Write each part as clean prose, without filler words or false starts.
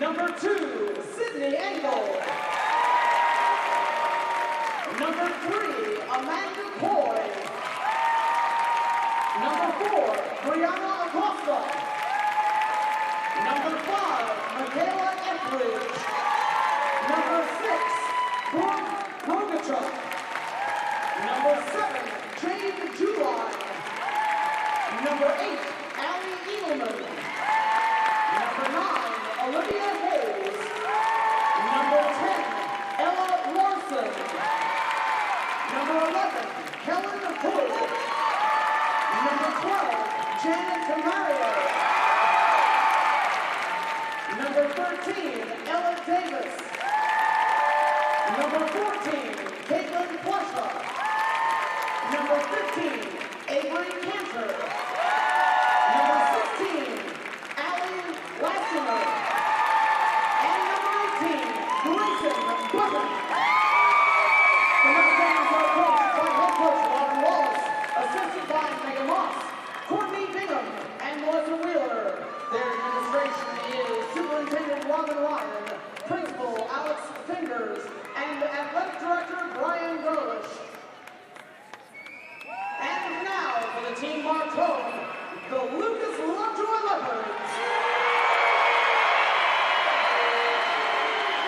Number 2, Sydney Engel. Number 3, Amanda Coy. Number 4, Brianna Acosta. Number 5, Mikayla Ethridge. Number 6, Brooke Rogachuk. Number 7, Jane July. Number 8, Allie Edelman. Number 9, Olivia Hayes. Number 10, Ella Larson. Number 11, Helen Hood. Number 12, Janet Tamario. Number 13, Ella Davis. Number 14, Caitlin Flusha. Number 15, Avery Cantor. Number 16, Allie Lastimer. And number 18, Grayson Button. The Mustangs are coached by head coach Robin Wallace, assisted by Megan Moss, Courtney Bingham, and Melissa Wheeler. Their administration is Superintendent Robin Ryan, Principal Alex Fingers, and Athletic Director Brian Grolish. And now for the team marked home, the Lucas Lovejoy Leopards.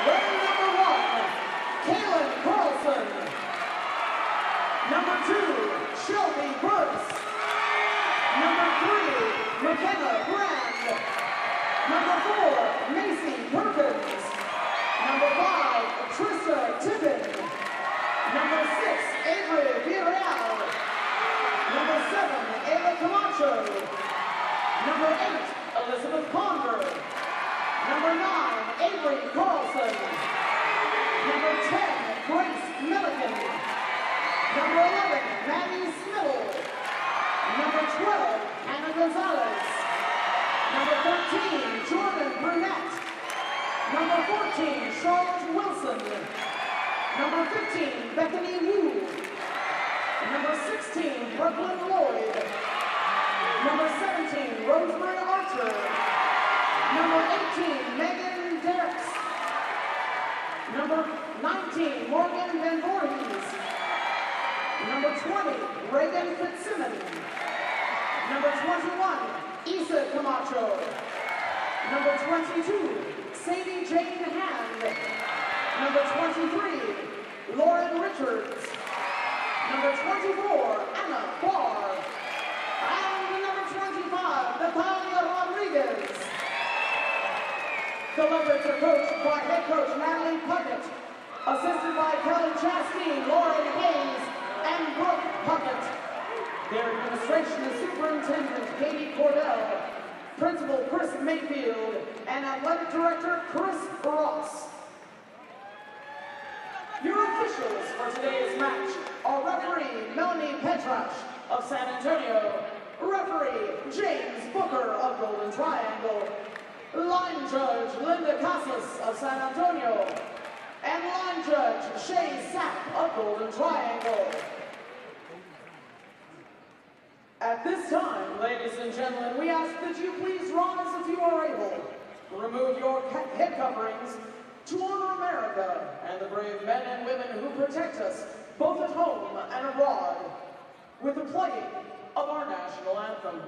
Wearing number 1, Kaylin Carlson. Number 2, Shelby Burks. Number 3, McKenna Brand. Number 4, Macy Perkins. Number 5, Trista Tippin. Number 6, Avery Villarreal. Number 7, Ava Camacho. Number 8, Elizabeth Conver. Number 9, Avery Carlson. Number 10, Grace Milliken. Number 11, Maddie Smittle. Number 12, Hannah Gonzalez. Number 13, Jordan Brunette. Number 14, Charlotte Wilson. Number 15, Bethany Wu. Number 16, Brooklyn Lloyd. Number 17, Rosemary Archer. Number 18, Megan Derricks. Number 19, Morgan Van Voorhees. Number 20, Reagan Fitzsimmons. Number 21, Issa Camacho. Number 22, Sadie Jane Hand. Number 23, Lauren Richards. Number 24, Anna Barr. And number 25, Natalia Rodriguez. The Leopards are coached by head coach Natalie Puckett, assisted by Kelly Chasteen, Lauren Hayes, and Brooke Puckett. Their administration is Superintendent Katie Cordell, Principal Chris Mayfield, and Athletic Director Chris Ross. Your officials for today's match are referee Melanie Petrash of San Antonio, referee James Booker of Golden Triangle, line judge Linda Casas of San Antonio, and line judge Shay Sapp of Golden Triangle. At this time, ladies and gentlemen, we ask that you please rise if you are able. Remove your head coverings to honor America and the brave men and women who protect us, both at home and abroad, with the playing of our national anthem.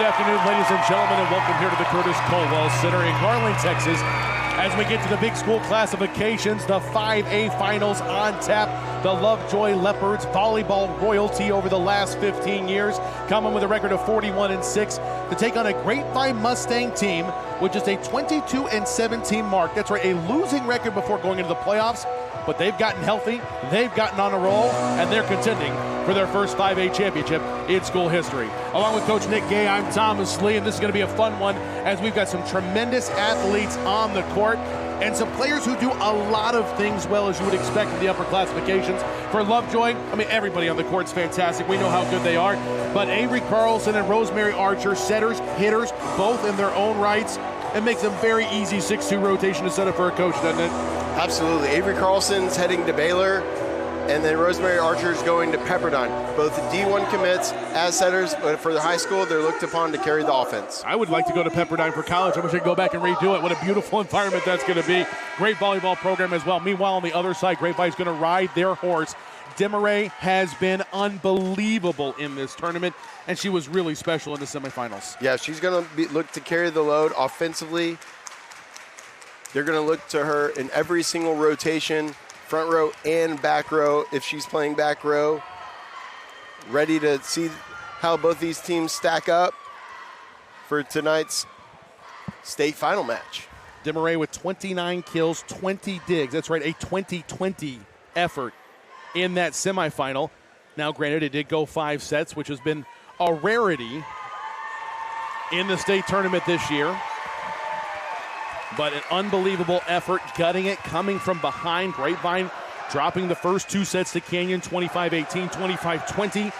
Good afternoon, ladies and gentlemen, and welcome here to the Curtis Colwell Center in Garland, Texas. As we get to the big school classifications, the 5A finals on tap. The Lovejoy Leopards, volleyball royalty over the last 15 years, coming with a record of 41-6 to take on a Grapevine Mustang team with just a 22-17 mark. That's right, a losing record before going into the playoffs, but they've gotten healthy, they've gotten on a roll, and they're contending for their first 5A championship in school history. Along with Coach Nick Gay, I'm Thomas Lee, and this is going to be a fun one as we've got some tremendous athletes on the court and some players who do a lot of things well, as you would expect in the upper classifications. For Lovejoy, I mean, everybody on the court's fantastic. We know how good they are. But Avery Carlson and Rosemary Archer, setters, hitters, both in their own rights. It makes a very easy 6-2 rotation to set up for a coach, doesn't it? Absolutely. Avery Carlson's heading to Baylor, and then Rosemary Archer's going to Pepperdine. Both D1 commits as setters, but for the high school, they're looked upon to carry the offense. I would like to go to Pepperdine for college. I wish I could go back and redo it. What a beautiful environment that's going to be. Great volleyball program as well. Meanwhile, on the other side, Grapevine's going to ride their horse. Demaray has been unbelievable in this tournament, and she was really special in the semifinals. Yeah, she's going to look to carry the load offensively. They're going to look to her in every single rotation, front row and back row, if she's playing back row. Ready to see how both these teams stack up for tonight's state final match. Demaray with 29 kills, 20 digs. That's right, a 20-20 effort in that semifinal. Now, granted, it did go 5 sets, which has been a rarity in the state tournament this year. But an unbelievable effort, gutting it, coming from behind. Grapevine dropping the first 2 sets to Canyon, 25-18, 25-20.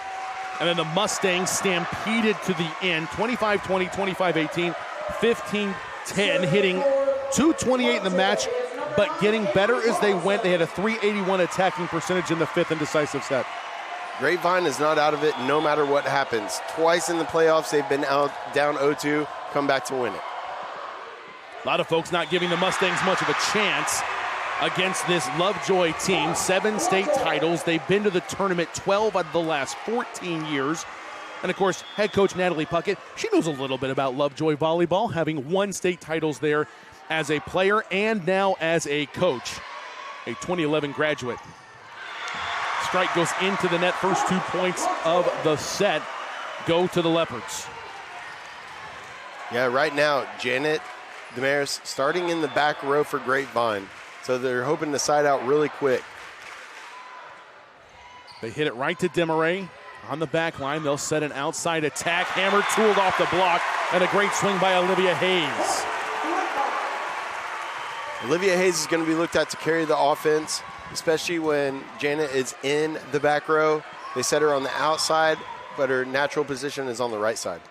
And then the Mustangs stampeded to the end, 25-20, 25-18, 15-10, hitting 228 in the match, but getting better as they went. They had a .381 attacking percentage in the 5th and decisive set. Grapevine is not out of it no matter what happens. Twice in the playoffs, they've been down 0-2, come back to win it. A lot of folks not giving the Mustangs much of a chance against this Lovejoy team. 7 state titles. They've been to the tournament 12 out of the last 14 years. And, of course, head coach Natalie Puckett, she knows a little bit about Lovejoy volleyball, having won state titles there as a player and now as a coach. A 2011 graduate. Strike goes into the net. First 2 points of the set go to the Leopards. Yeah, right now, Janet Damaris starting in the back row for Grapevine. So they're hoping to side out really quick. They hit it right to Demaray on the back line. They'll set an outside attack. Hammer tooled off the block, and a great swing by Olivia Hayes. Olivia Hayes is going to be looked at to carry the offense, especially when Janet is in the back row. They set her on the outside, but her natural position is on the right side.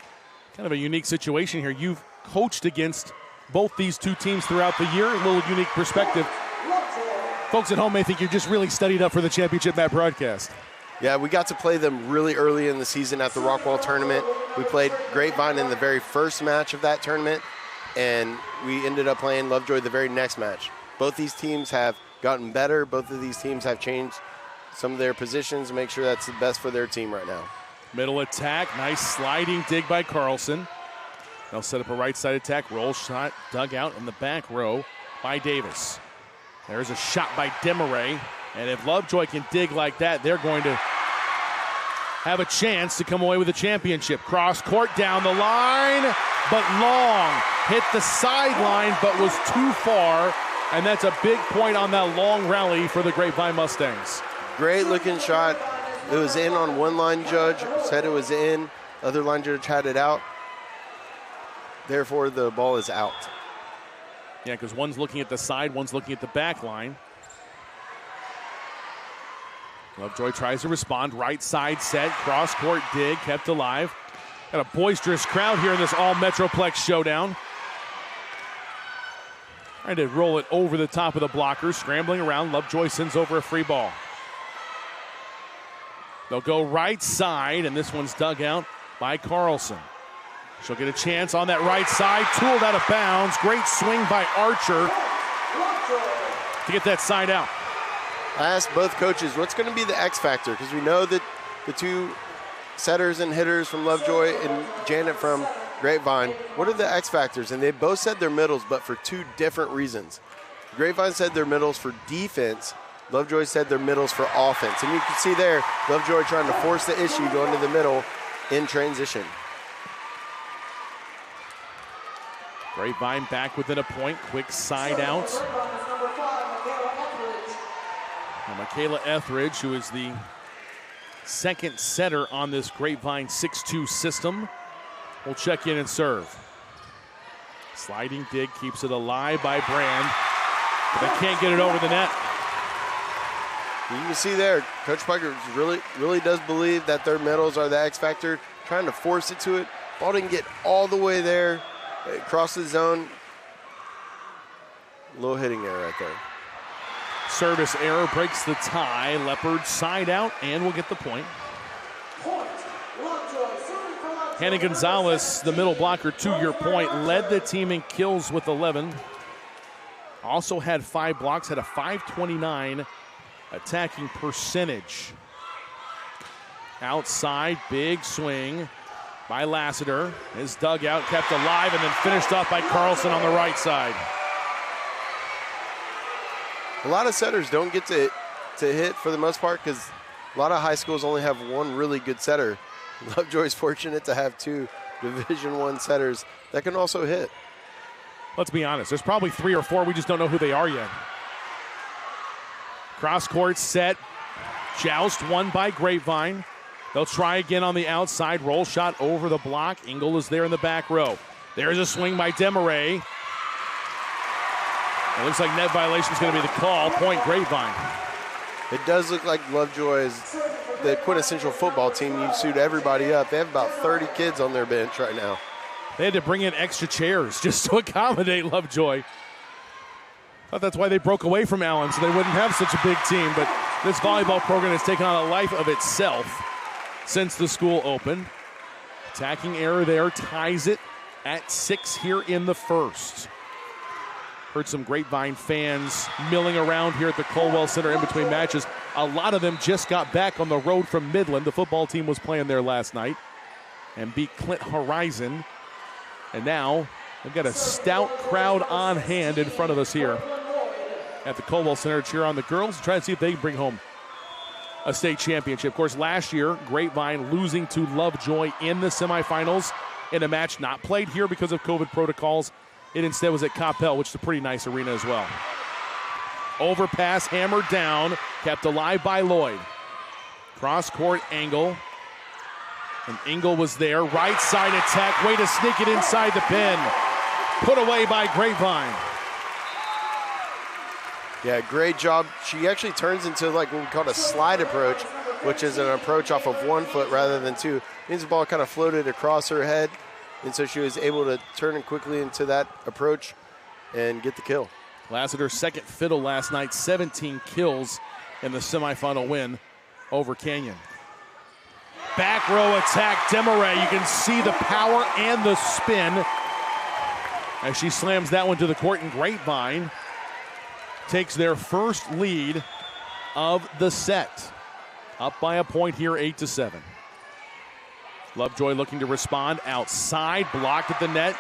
Kind of a unique situation here. You've coached against both these 2 teams throughout the year. A little unique perspective. Folks at home may think you just really studied up for the championship mat broadcast. Yeah, we got to play them really early in the season at the Rockwall tournament. We played Grapevine in the very first match of that tournament, and we ended up playing Lovejoy the very next match. Both these teams have gotten better. Both of these teams have changed some of their positions to make sure that's the best for their team right now. Middle attack, nice sliding dig by Carlson. They'll set up a right side attack, roll shot, dug out in the back row by Davis. There's a shot by Demaray, and if Lovejoy can dig like that, they're going to have a chance to come away with a championship. Cross court down the line, but long. Hit the sideline, but was too far, and that's a big point on that long rally for the Grapevine Mustangs. Great looking shot. It was in on one line judge, said it was in. Other line judge had it out. Therefore, the ball is out. Yeah, because one's looking at the side, one's looking at the back line. Lovejoy tries to respond. Right side set, cross-court dig, kept alive. Got a boisterous crowd here in this all-Metroplex showdown. Trying to roll it over the top of the blockers. Scrambling around, Lovejoy sends over a free ball. They'll go right side, and this one's dug out by Carlson. She'll get a chance on that right side, tooled out of bounds. Great swing by Archer to get that side out. I asked both coaches, what's going to be the X factor? Because we know that the 2 setters and hitters from Lovejoy and Janet from Grapevine, what are the X factors? And they both said their middles, but for two different reasons. Grapevine said their middles for defense. Lovejoy said their middles for offense. And you can see there, Lovejoy trying to force the issue going to the middle in transition. Grapevine back within a point, quick side out. And Mikayla Ethridge, who is the second setter on this Grapevine 6-2 system, will check in and serve. Sliding dig keeps it alive by Brand, but they can't get it over the net. You can see there, Coach Parker really does believe that their middles are the X factor, trying to force it to it. Ball didn't get all the way there, across the zone. Little hitting error right there. Service error breaks the tie. Leopard side out and will get the point. Hannah Gonzalez, the middle blocker, to your point, led the team in kills with 11. Also had 5 blocks, had a .529 attacking percentage. Outside, big swing by Lassiter. His dugout kept alive and then finished off by Carlson on the right side. A lot of setters don't get to hit for the most part because a lot of high schools only have one really good setter. Lovejoy's fortunate to have 2 Division I setters that can also hit. Let's be honest, there's probably 3 or 4, we just don't know who they are yet. Cross court set, joust won by Grapevine. They'll try again on the outside, roll shot over the block. Engel is there in the back row. There's a swing by Demaray. It looks like net violation is going to be the call. Point Grapevine. It does look like Lovejoy is the quintessential football team. You suit everybody up. They have about 30 kids on their bench right now. They had to bring in extra chairs just to accommodate Lovejoy. Thought that's why they broke away from Allen, so they wouldn't have such a big team. But this volleyball program has taken on a life of itself since the school opened. Attacking error there ties it at 6 here in the first. Heard some Grapevine fans milling around here at the Colwell Center in between matches. A lot of them just got back on the road from Midland. The football team was playing there last night and beat Clint Horizon. And now they've got a stout crowd on hand in front of us here at the Colwell Center to cheer on the girls, try to see if they can bring home a state championship. Of course, last year, Grapevine losing to Lovejoy in the semifinals in a match not played here because of COVID protocols. It instead was at Coppell, which is a pretty nice arena as well. Overpass hammered down, kept alive by Lloyd. Cross-court angle. And Engel was there. Right side attack. Way to sneak it inside the pin. Put away by Grapevine. Yeah, great job. She actually turns into like what we call a slide approach, which is an approach off of 1 foot rather than 2. It means the ball kind of floated across her head. And so she was able to turn it quickly into that approach and get the kill. Lassiter's second fiddle last night, 17 kills in the semifinal win over Canyon. Back row attack, Demaray. You can see the power and the spin as she slams that one to the court, and Grapevine takes their first lead of the set. Up by a point here, 8-7. Lovejoy looking to respond outside, blocked at the net.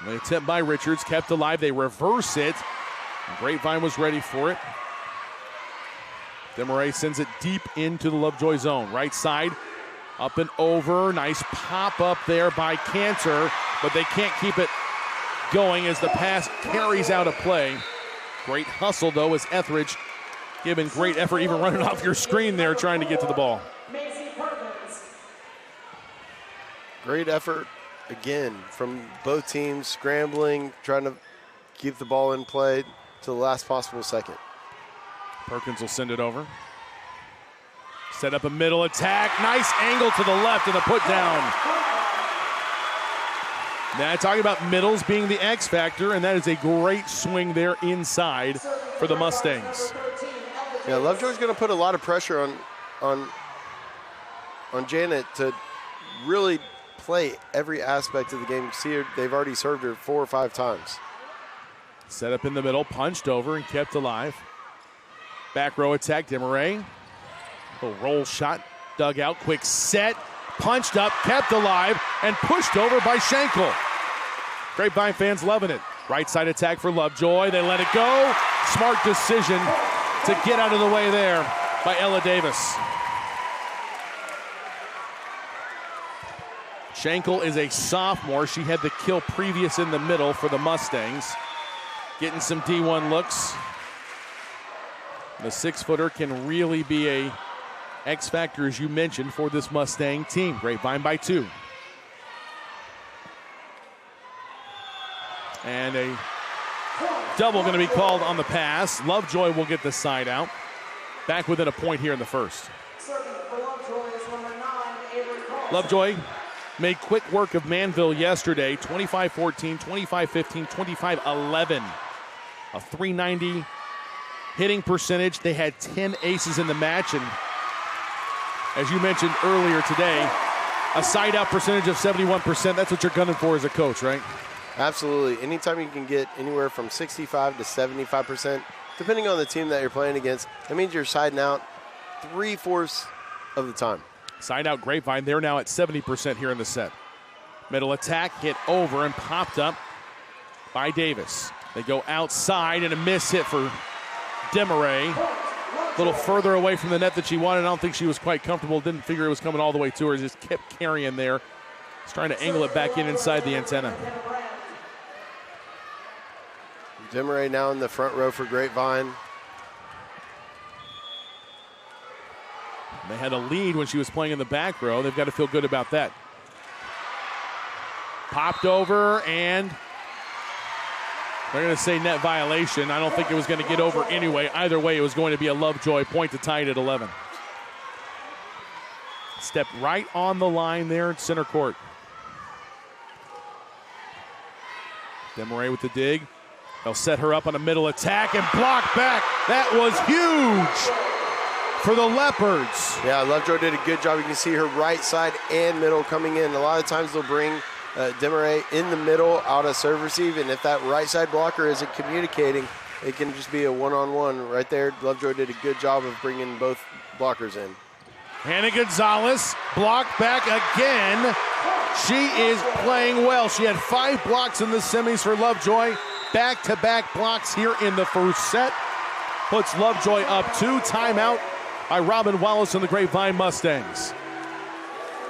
The attempt by Richards kept alive. They reverse it. Grapevine was ready for it. Demaray sends it deep into the Lovejoy zone. Right side, up and over. Nice pop up there by Cantor, but they can't keep it going as the pass carries out of play. Great hustle, though, as Ethridge giving great effort, even running off your screen there, trying to get to the ball. Great effort again from both teams, scrambling, trying to keep the ball in play to the last possible second. Perkins will send it over. Set up a middle attack. Nice angle to the left and a put down. Now talking about middles being the X factor, and that is a great swing there inside for the Mustangs. Yeah, Lovejoy's going to put a lot of pressure on Janet to really play every aspect of the game. You see her, they've already served her 4 or 5 times. Set up in the middle, punched over and kept alive. Back row attack, Demaray. Little roll shot, dug out, quick set. punched up, kept alive, and pushed over by Schenkel. Grapevine fans loving it. Right side attack for Lovejoy. They let it go. Smart decision to get out of the way there by Ella Davis. Schenkel is a sophomore. She had the kill previous in the middle for the Mustangs. Getting some D1 looks. The 6-footer can really be a X factor, as you mentioned, for this Mustang team. Grapevine by 2. And a double going to be called on the pass. Lovejoy will get the side out. Back within a point here in the first. Lovejoy made quick work of Manville yesterday. 25-14, 25-15, 25-11. A .390 hitting percentage. They had 10 aces in the match. And as you mentioned earlier today, a side out percentage of 71%. That's what you're gunning for as a coach, right? Absolutely. Anytime you can get anywhere from 65 to 75%, depending on the team that you're playing against, that means you're siding out 3/4 of the time. Side out Grapevine. They're now at 70% here in the set. Middle attack hit over and popped up by Davis. They go outside and a miss hit for Demaray. A little further away from the net that she wanted. I don't think she was quite comfortable. Didn't figure it was coming all the way to her. Just kept carrying there. Just trying to angle it back in inside the antenna. Demaray now in the front row for Grapevine. They had a lead when she was playing in the back row. They've got to feel good about that. Popped over, and they're going to say net violation. I don't think it was going to get over anyway. Either way, it was going to be a Lovejoy point to tie it at 11. Stepped right on the line there at center court. Demaray with the dig. They'll set her up on a middle attack and block back. That was huge for the Leopards. Yeah, Lovejoy did a good job. You can see her right side and middle coming in. A lot of times they'll bring Demaray in the middle out of serve receive, and if that right side blocker isn't communicating, it can just be a one-on-one right there. Lovejoy did a good job of bringing both blockers in. Hannah Gonzalez blocked back again. She is playing well. She had 5 blocks in the semis for Lovejoy. Back-to-back blocks here in the first set. Puts Lovejoy up 2. Timeout by Robin Wallace and the Grapevine Mustangs.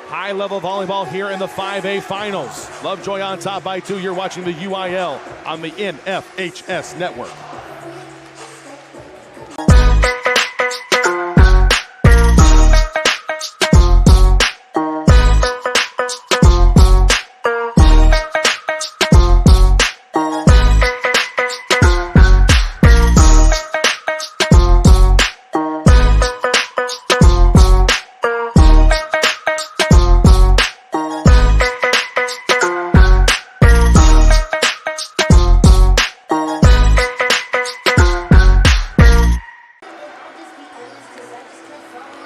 High-level volleyball here in the 5A finals. Lovejoy on top by 2. You're watching the UIL on the NFHS network.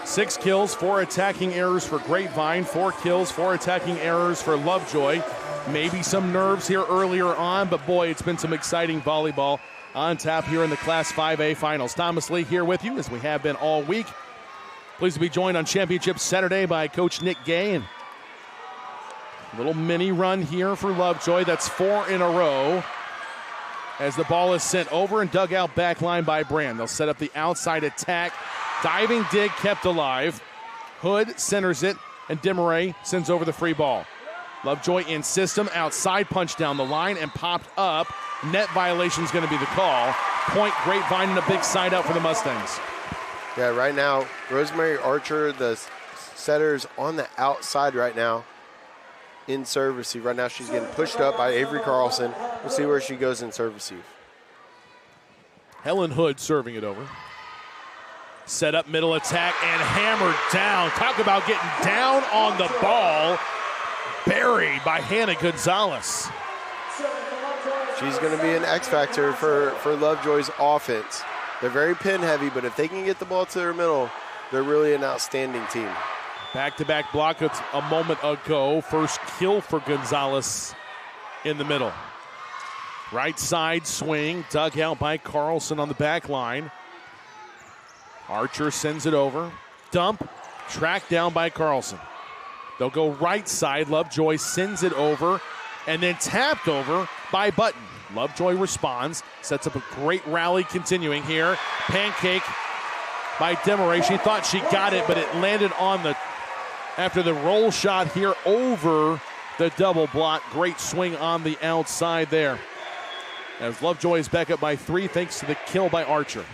Six kills, 4 attacking errors for Grapevine, 4 kills, 4 attacking errors for Lovejoy. Maybe some nerves here earlier on, but boy, it's been some exciting volleyball on tap here in the Class 5A finals. Thomas Lee here with you, as we have been all week. Pleased to be joined on Championship Saturday by Coach Nick Gay. And a little mini run here for Lovejoy. That's 4 in a row as the ball is sent over and dug out back line by Brand. They'll set up the outside attack. Diving dig kept alive. Hood centers it, and Demaray sends over the free ball. Lovejoy in system, outside punch down the line and popped up. Net violation is going to be the call. Point Grapevine and a big side out for the Mustangs. Yeah, right now, Rosemary Archer, the setter's on the outside right now in serve receive. Right now she's getting pushed up by Avery Carlson. We'll see where she goes in serve receive. Helen Hood serving it over. Set up middle attack and hammered down. Talk about getting down on the ball. Buried by Hannah Gonzalez. She's going to be an X factor for Lovejoy's offense. They're very pin heavy, but if they can get the ball to their middle, they're really an outstanding team. Back-to-back block a moment ago. First kill for Gonzalez in the middle. Right side swing, dug out by Carlson on the back line. Archer sends it over. Dump, tracked down by Carlson. They'll go right side. Lovejoy sends it over and then tapped over by Button. Lovejoy responds, sets up a great rally continuing here. Pancake by Demaray. She thought she got it, but it landed on the, after the roll shot here over the double block. Great swing on the outside there. As Lovejoy is back up by 3 thanks to the kill by Archer.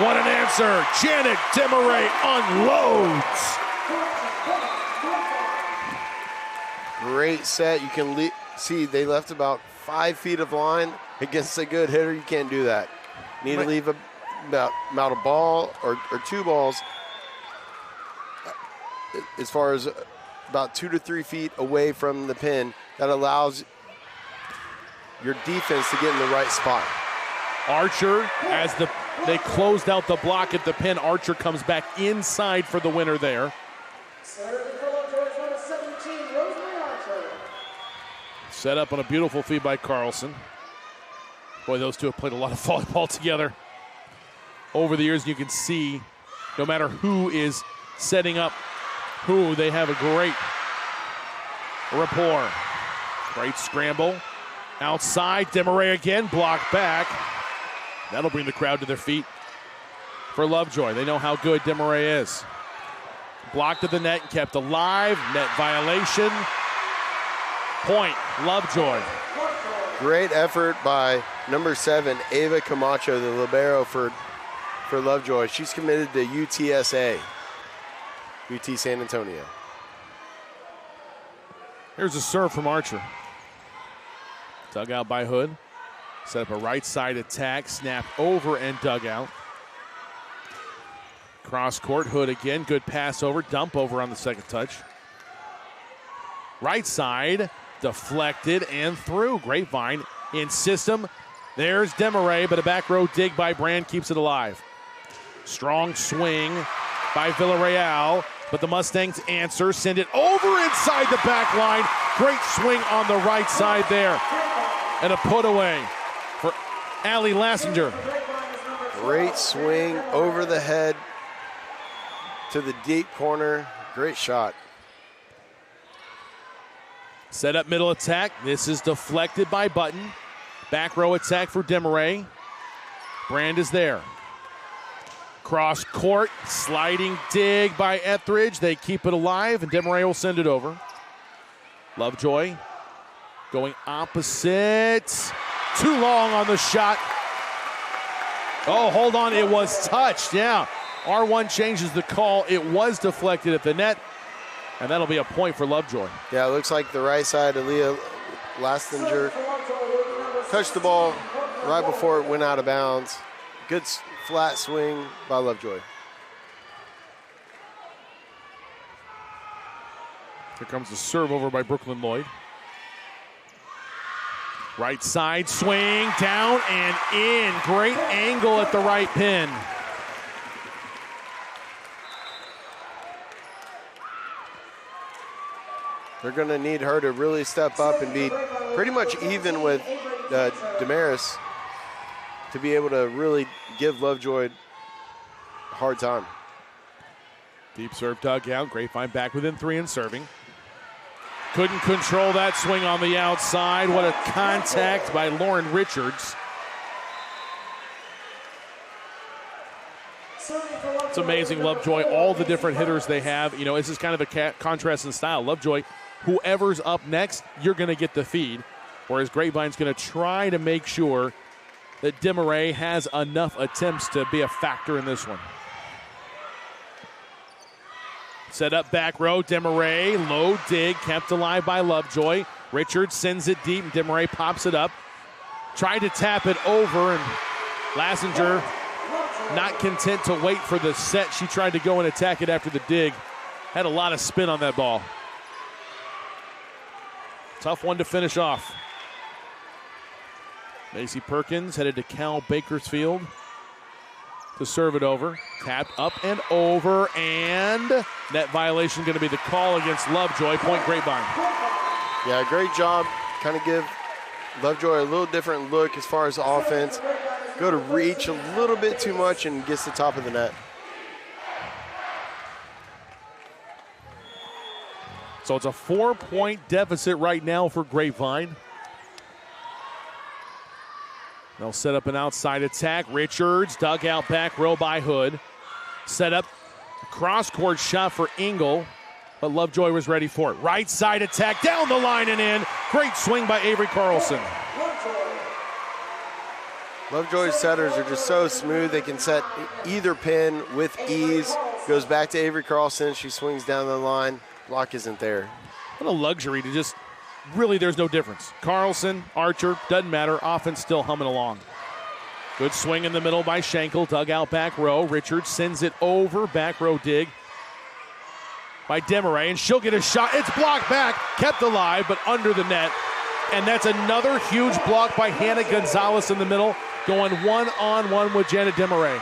What an answer. Janet Demaray unloads. Great set. You can see they left about 5 feet of line against a good hitter. You can't do that. You need to leave about a ball or 2 balls as far as about 2 to 3 feet away from the pin. That allows your defense to get in the right spot. Archer, as they closed out the block at the pin, Archer comes back inside for the winner there. Set up on a beautiful feed by Carlson. Boy, those two have played a lot of volleyball together over the years. You can see no matter who is setting up who, they have a great rapport. Great scramble. Outside, Demaray again, blocked back. That'll bring the crowd to their feet for Lovejoy. They know how good Demaray is. Blocked to the net and kept alive. Net violation. Point, Lovejoy. Great effort by number 7, Ava Camacho, the libero for Lovejoy. She's committed to UTSA, UT San Antonio. Here's a serve from Archer. Dug out by Hood. Set up a right side attack, snap over and dug out. Cross court, Hood again, good pass over, dump over on the second touch. Right side, deflected and through. Grapevine in system. There's Demaray, but a back row dig by Brand keeps it alive. Strong swing by Villarreal, but the Mustangs answer, send it over inside the back line. Great swing on the right side there. And a put away for Allie Lassinger. Great swing over the head to the deep corner. Great shot. Set up middle attack. This is deflected by Button. Back row attack for Demaray. Brand is there. Cross court, sliding dig by Ethridge. They keep it alive, and Demaray will send it over. Lovejoy going opposite. Too long on the shot. Oh, hold on, it was touched, yeah. R1 changes the call. It was deflected at the net, and that'll be a point for Lovejoy. Yeah, it looks like the right side, Aaliyah Lastinger touched the ball right before it went out of bounds. Good flat swing by Lovejoy. Here comes the serve over by Brooklyn Lloyd. Right side swing, down and in. Great angle at the right pin. They're going to need her to really step up and be pretty much even with Damaris to be able to really give Lovejoy a hard time. Deep serve dug out. Grapevine back within 3 and serving. Couldn't control that swing on the outside. What a contact by Lauren Richards. It's amazing, Lovejoy, all the different hitters they have. You know, this is kind of a contrast in style. Lovejoy, whoever's up next, you're going to get the feed. Whereas Grapevine's going to try to make sure that Demaray has enough attempts to be a factor in this one. Set up back row, Demaray, low dig, kept alive by Lovejoy. Richards sends it deep, and Demaray pops it up. Tried to tap it over, and Lassinger not content to wait for the set. She tried to go and attack it after the dig. Had a lot of spin on that ball. Tough one to finish off. Macy Perkins headed to Cal Bakersfield to serve it over. Tapped up and over, and net violation going to be the call against Lovejoy. Point Grapevine. Yeah, great job. Kind of give Lovejoy a little different look as far as offense. Go to reach a little bit too much and gets the top of the net. So it's a 4-point deficit right now for Grapevine. They'll set up an outside attack. Richards, dug out back row by Hood. Set up cross-court shot for Engel, but Lovejoy was ready for it. Right side attack, down the line and in. Great swing by Avery Carlson. Lovejoy's setters are just so smooth. They can set either pin with ease. Goes back to Avery Carlson. She swings down the line. Block isn't there. What a luxury to just, really there's no difference. Carlson, Archer, doesn't matter. Offense still humming along. Good swing in the middle by Schenkel. Dug out back row. Richards sends it over. Back row dig by Demaray, and she'll get a shot. It's blocked back. Kept alive, but under the net. And that's another huge block by Hannah Gonzalez in the middle, going one-on-one with Janet Demaray.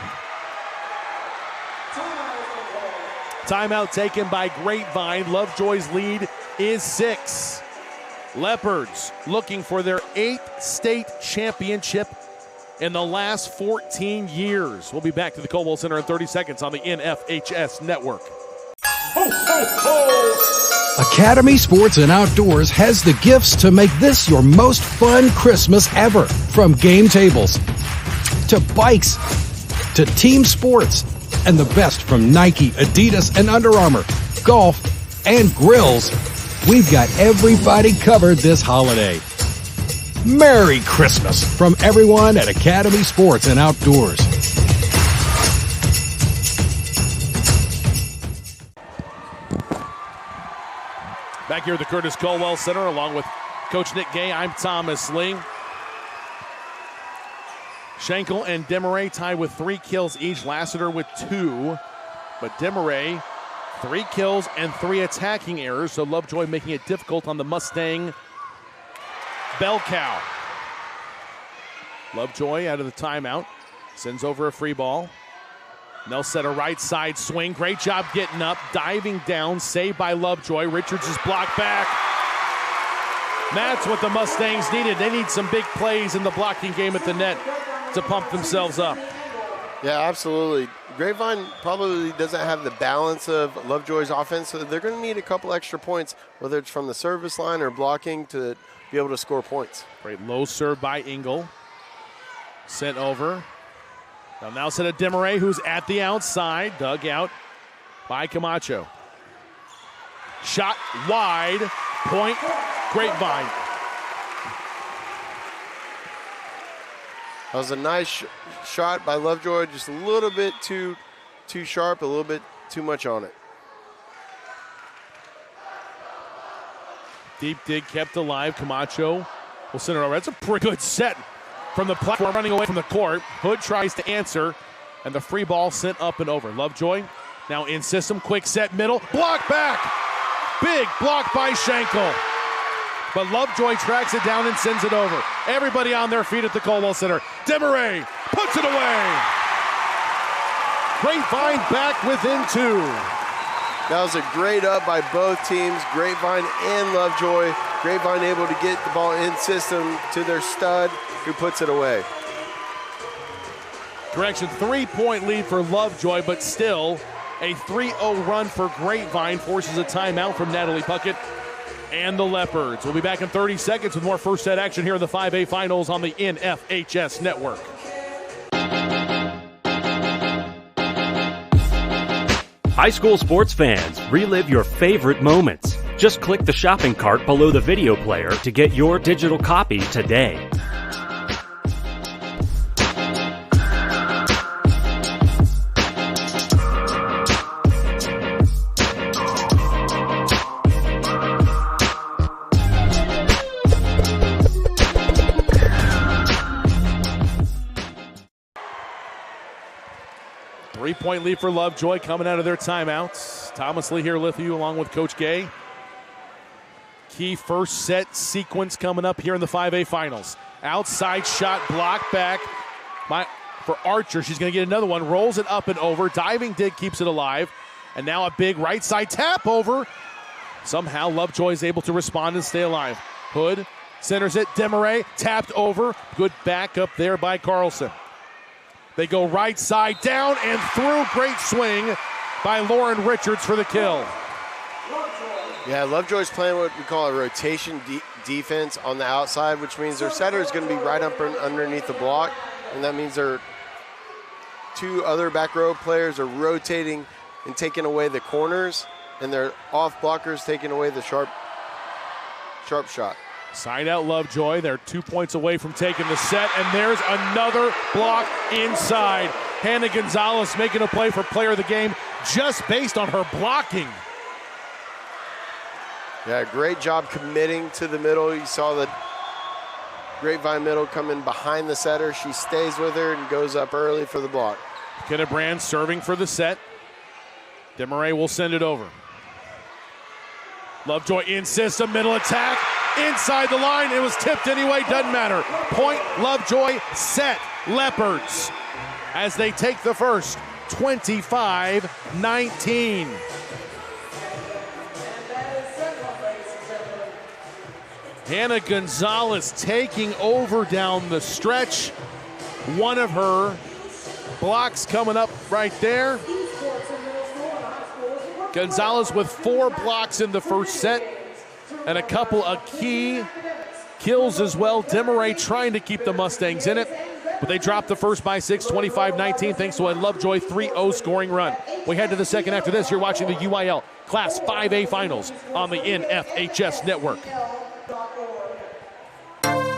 Timeout taken by Grapevine. Lovejoy's lead is 6. Leopards looking for their 8th state championship in the last 14 years. We'll be back to the Coldwell Center in 30 seconds on the NFHS Network. Ho, ho, ho! Academy Sports and Outdoors has the gifts to make this your most fun Christmas ever. From game tables to bikes to team sports, and the best from Nike, Adidas, and Under Armour, golf, and grills. We've got everybody covered this holiday. Merry Christmas from everyone at Academy Sports and Outdoors. Back here at the Curtis Colwell Center, along with Coach Nick Gay, I'm Thomas Lee. Schenkel and Demaray tied with 3 kills each. Lassiter with 2. But Demaray, 3 kills and 3 attacking errors. So Lovejoy making it difficult on the Mustang bell cow. Lovejoy out of the timeout. Sends over a free ball. They'll set a right side swing. Great job getting up, diving down, saved by Lovejoy. Richards is blocked back. That's what the Mustangs needed. They need some big plays in the blocking game at the net to pump themselves up. Yeah, absolutely. Grapevine probably doesn't have the balance of Lovejoy's offense, so they're going to need a couple extra points, whether it's from the service line or blocking, to be able to score points. Great low serve by Engel. Sent over. They'll now set a Demaray, who's at the outside. Dug out by Camacho. Shot wide. Point Grapevine. That was a nice shot by Lovejoy, just a little bit too sharp, a little bit too much on it. Deep dig kept alive. Camacho will send it over. That's a pretty good set from the platform, running away from the court. Hood tries to answer, and the free ball sent up and over. Lovejoy now in system, quick set middle, block back. Big block by Schenkel. But Lovejoy tracks it down and sends it over. Everybody on their feet at the Coldwell Center. Demaray puts it away. Grapevine back within 2. That was a great up by both teams, Grapevine and Lovejoy. Grapevine able to get the ball in system to their stud, who puts it away. Correction, 3-point lead for Lovejoy, but still a 3-0 run for Grapevine forces a timeout from Natalie Puckett and the Leopards. We'll be back in 30 seconds with more first set action here in the 5A Finals on the NFHS Network. High school sports fans, relive your favorite moments. Just click the shopping cart below the video player to get your digital copy today. Three-point lead for Lovejoy coming out of their timeouts. Thomas Lee here with you along with Coach Gay. Key first set sequence coming up here in the 5A Finals. Outside shot blocked back for Archer. She's going to get another one. Rolls it up and over. Diving dig keeps it alive. And now a big right side tap over. Somehow Lovejoy is able to respond and stay alive. Hood centers it. Demaray tapped over. Good back up there by Carlson. They go right side down and through. Great swing by Lauren Richards for the kill. Yeah, Lovejoy's playing what we call a rotation defense on the outside, which means their setter is going to be right up underneath the block, and that means their 2 other back row players are rotating and taking away the corners, and their off blockers taking away the sharp shot. Side out Lovejoy. They're 2 points away from taking the set, and there's another block inside. Hannah Gonzalez making a play for player of the game just based on her blocking. Yeah, great job committing to the middle. You saw the Grapevine middle come in behind the setter. She stays with her and goes up early for the block. McKenna Brand serving for the set. Demaray will send it over. Lovejoy insists a middle attack. Inside the line, it was tipped anyway, doesn't matter. Point, Lovejoy, set, Leopards. As they take the first, 25-19. Hannah Gonzalez taking over down the stretch. One of her blocks coming up right there. Gonzalez with 4 blocks in the first set and a couple of key kills as well. Demaray trying to keep the Mustangs in it, but they dropped the first by 6, 25-19, thanks to a Lovejoy 3-0 scoring run. We head to the second after this. You're watching the UIL Class 5A Finals on the NFHS Network.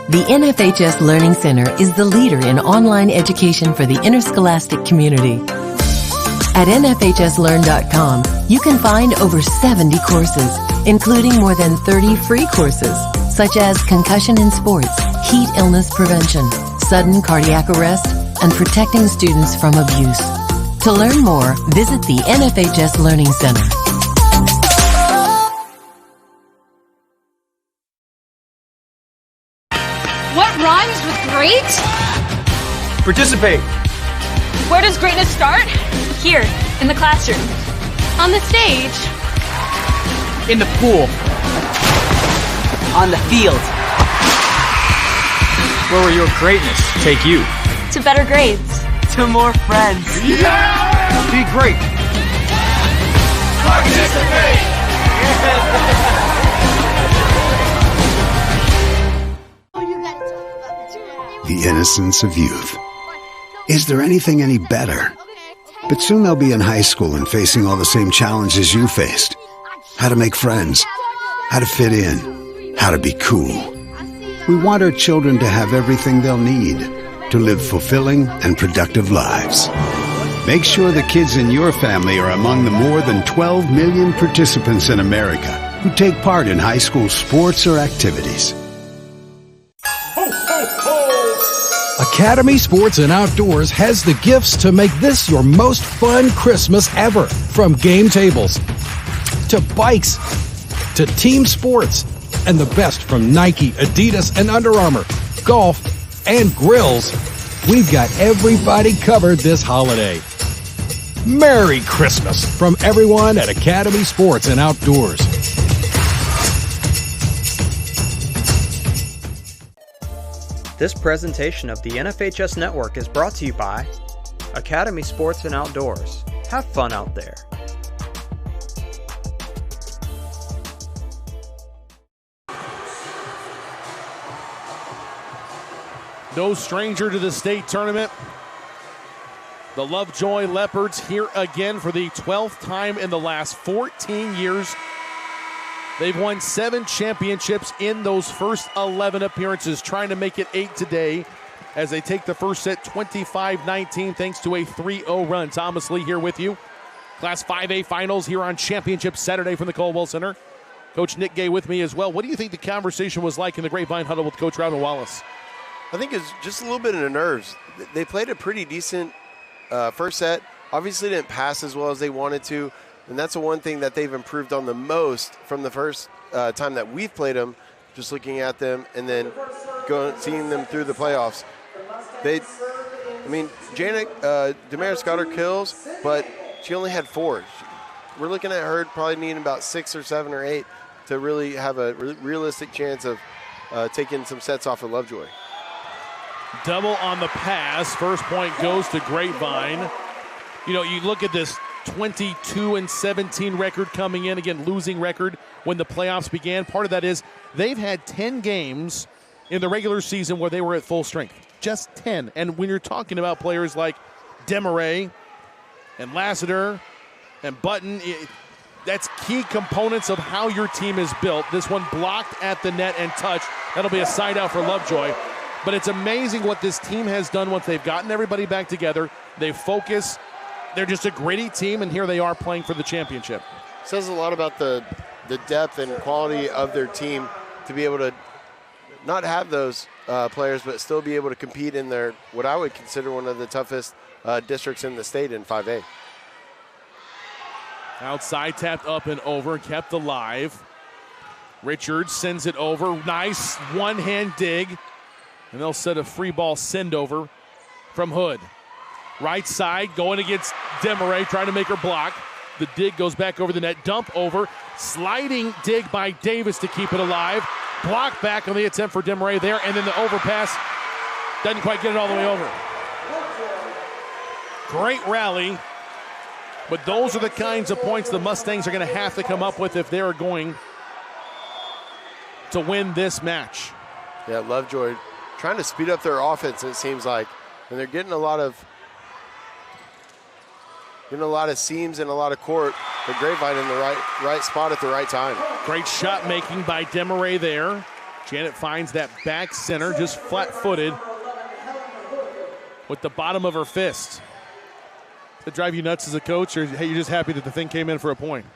The NFHS Learning Center is the leader in online education for the interscholastic community. At nfhslearn.com, you can find over 70 courses, including more than 30 free courses, such as concussion in sports, heat illness prevention, sudden cardiac arrest, and protecting students from abuse. To learn more, visit the NFHS Learning Center. What rhymes with great? Participate. Where does greatness start? Here, in the classroom. On the stage. In the pool. On the field. Where will your greatness take you? To better grades. To more friends. Yeah! Be great. Participate! The innocence of youth. Is there anything any better? But soon they'll be in high school and facing all the same challenges you faced. How to make friends, how to fit in, how to be cool. We want our children to have everything they'll need to live fulfilling and productive lives. Make sure the kids in your family are among the more than 12 million participants in America who take part in high school sports or activities. Academy Sports and Outdoors has the gifts to make this your most fun Christmas ever. From game tables to bikes to team sports and the best from Nike, Adidas, and Under Armour, golf, and grills. We've got everybody covered this holiday. Merry Christmas from everyone at Academy Sports and Outdoors. This presentation of the NFHS Network is brought to you by Academy Sports and Outdoors. Have fun out there. No stranger to the state tournament. The Lovejoy Leopards here again for the 12th time in the last 14 years. They've won 7 championships in those first 11 appearances, trying to make it 8 today as they take the first set 25-19 thanks to a 3-0 run. Thomas Lee here with you. Class 5A Finals here on Championship Saturday from the Coldwell Center. Coach Nick Gay with me as well. What do you think the conversation was like in the Grapevine huddle with Coach Robin Wallace? I think it's just a little bit of the nerves. They played a pretty decent first set. Obviously didn't pass as well as they wanted to. And that's the one thing that they've improved on the most from the first time that we've played them, just looking at them and then seeing them through the playoffs. Janet Damaris got her kills, but she only had 4. We're looking at her probably needing about 6 or 7 or 8 to really have a realistic chance of taking some sets off of Lovejoy. Double on the pass. First point goes to Grapevine. You know, you look at this 22-17 record coming in. Again, losing record when the playoffs began. Part of that is they've had 10 games in the regular season where they were at full strength. Just 10. And when you're talking about players like Demaray and Lassiter and Button, that's key components of how your team is built. This one blocked at the net and touched. That'll be a side out for Lovejoy. But it's amazing what this team has done once they've gotten everybody back together. They focus. They're just a gritty team, and here they are playing for the championship. Says a lot about the depth and quality of their team to be able to not have those players, but still be able to compete in their, what I would consider one of the toughest districts in the state in 5A. Outside, tapped up and over, kept alive. Richards sends it over. Nice one-hand dig. And they'll set a free ball send over from Hood. Right side, going against Demaray, trying to make her block. The dig goes back over the net. Dump over. Sliding dig by Davis to keep it alive. Block back on the attempt for Demaray there. And then the overpass. Doesn't quite get it all the way over. Great rally. But those are the kinds of points the Mustangs are going to have to come up with if they're going to win this match. Yeah, Lovejoy trying to speed up their offense, it seems like. And they're getting a lot of seams and a lot of court. But Grapevine in the right spot at the right time. Great shot making by Demaray there. Janet finds that back center, just flat-footed with the bottom of her fist. Does it drive you nuts as a coach, or hey, you're just happy that the thing came in for a point?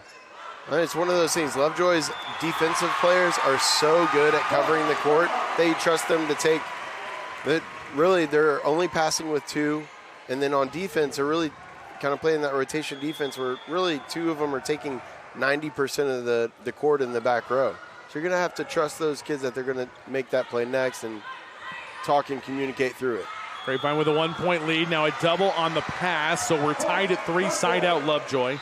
It's one of those things. Lovejoy's defensive players are so good at covering the court. They trust them to take it. Really, they're only passing with two. And then on defense, they're really kind of playing that rotation defense where really two of them are taking 90% of the court in the back row. So you're going to have to trust those kids that they're going to make that play next and talk and communicate through it. Grapevine with a 1-point lead. Now a double on the pass, so we're tied at 3, side out Lovejoy.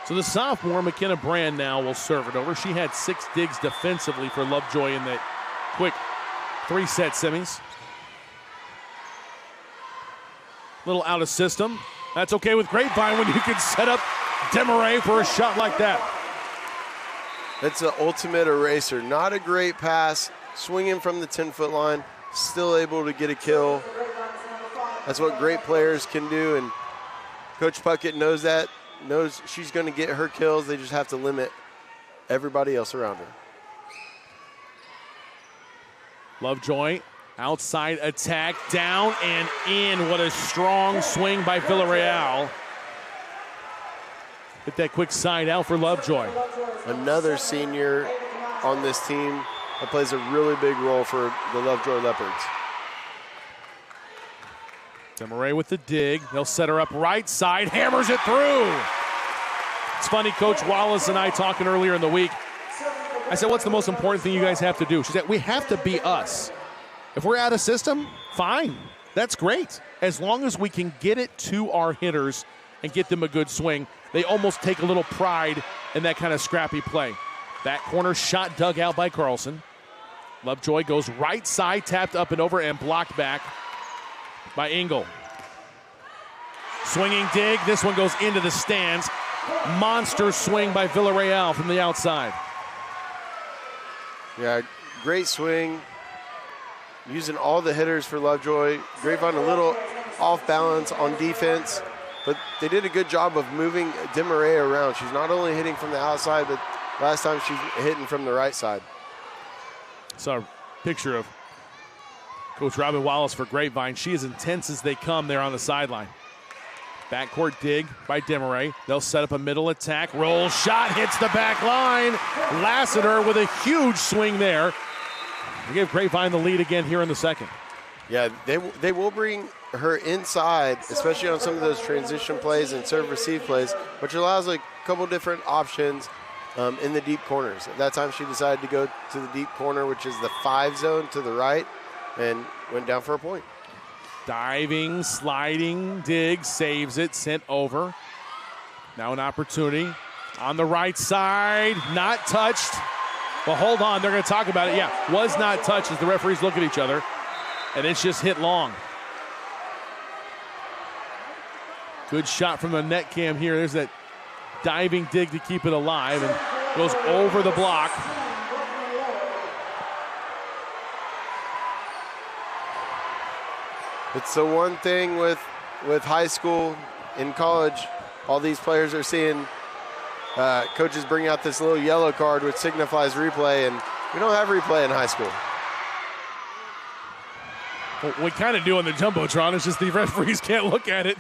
So the sophomore, McKenna Brand, now will serve it over. She had 6 digs defensively for Lovejoy in that quick 3-set semis. Little out of system. That's okay with Grapevine when you can set up Demaray for a shot like that. That's the ultimate eraser. Not a great pass, swinging from the 10-foot line, still able to get a kill. That's what great players can do, and Coach Puckett knows that, knows she's going to get her kills. They just have to limit everybody else around her. Lovejoy, outside attack, down and in. What a strong swing by Villarreal. Hit that quick side out for Lovejoy. Another senior on this team that plays a really big role for the Lovejoy Leopards. Demaray with the dig. They'll set her up right side, hammers it through. It's funny, Coach Wallace and I talking earlier in the week. I said, what's the most important thing you guys have to do? She said, we have to be us. If we're out of system, fine. That's great. As long as we can get it to our hitters and get them a good swing, they almost take a little pride in that kind of scrappy play. That corner shot dug out by Carlson. Lovejoy goes right side, tapped up and over and blocked back by Engel. Swinging dig. This one goes into the stands. Monster swing by Villarreal from the outside. Yeah, great swing. Using all the hitters for Lovejoy. Grapevine a little off balance on defense, but they did a good job of moving Demaray around. She's not only hitting from the outside, but last time she's hitting from the right side. Saw a picture of Coach Robin Wallace for Grapevine. She is intense as they come there on the sideline. Backcourt dig by Demaray. They'll set up a middle attack. Roll shot, hits the back line. Lassiter with a huge swing there. They give Grapevine the lead again here in the second. Yeah, they will bring her inside, especially on some of those transition plays and serve-receive plays, which allows a couple different options in the deep corners. At that time, she decided to go to the deep corner, which is the 5 zone to the right, and went down for a point. Diving, sliding, dig, saves it, sent over. Now an opportunity on the right side, not touched. Well, hold on. They're going to talk about it. Yeah, was not touched as the referees look at each other. And it's just hit long. Good shot from the net cam here. There's that diving dig to keep it alive and goes over the block. It's the one thing with high school. In college, all these players are seeing coaches bring out this little yellow card which signifies replay, and we don't have replay in high school. Well, we kind of do on the Jumbotron. It's just the referees can't look at it.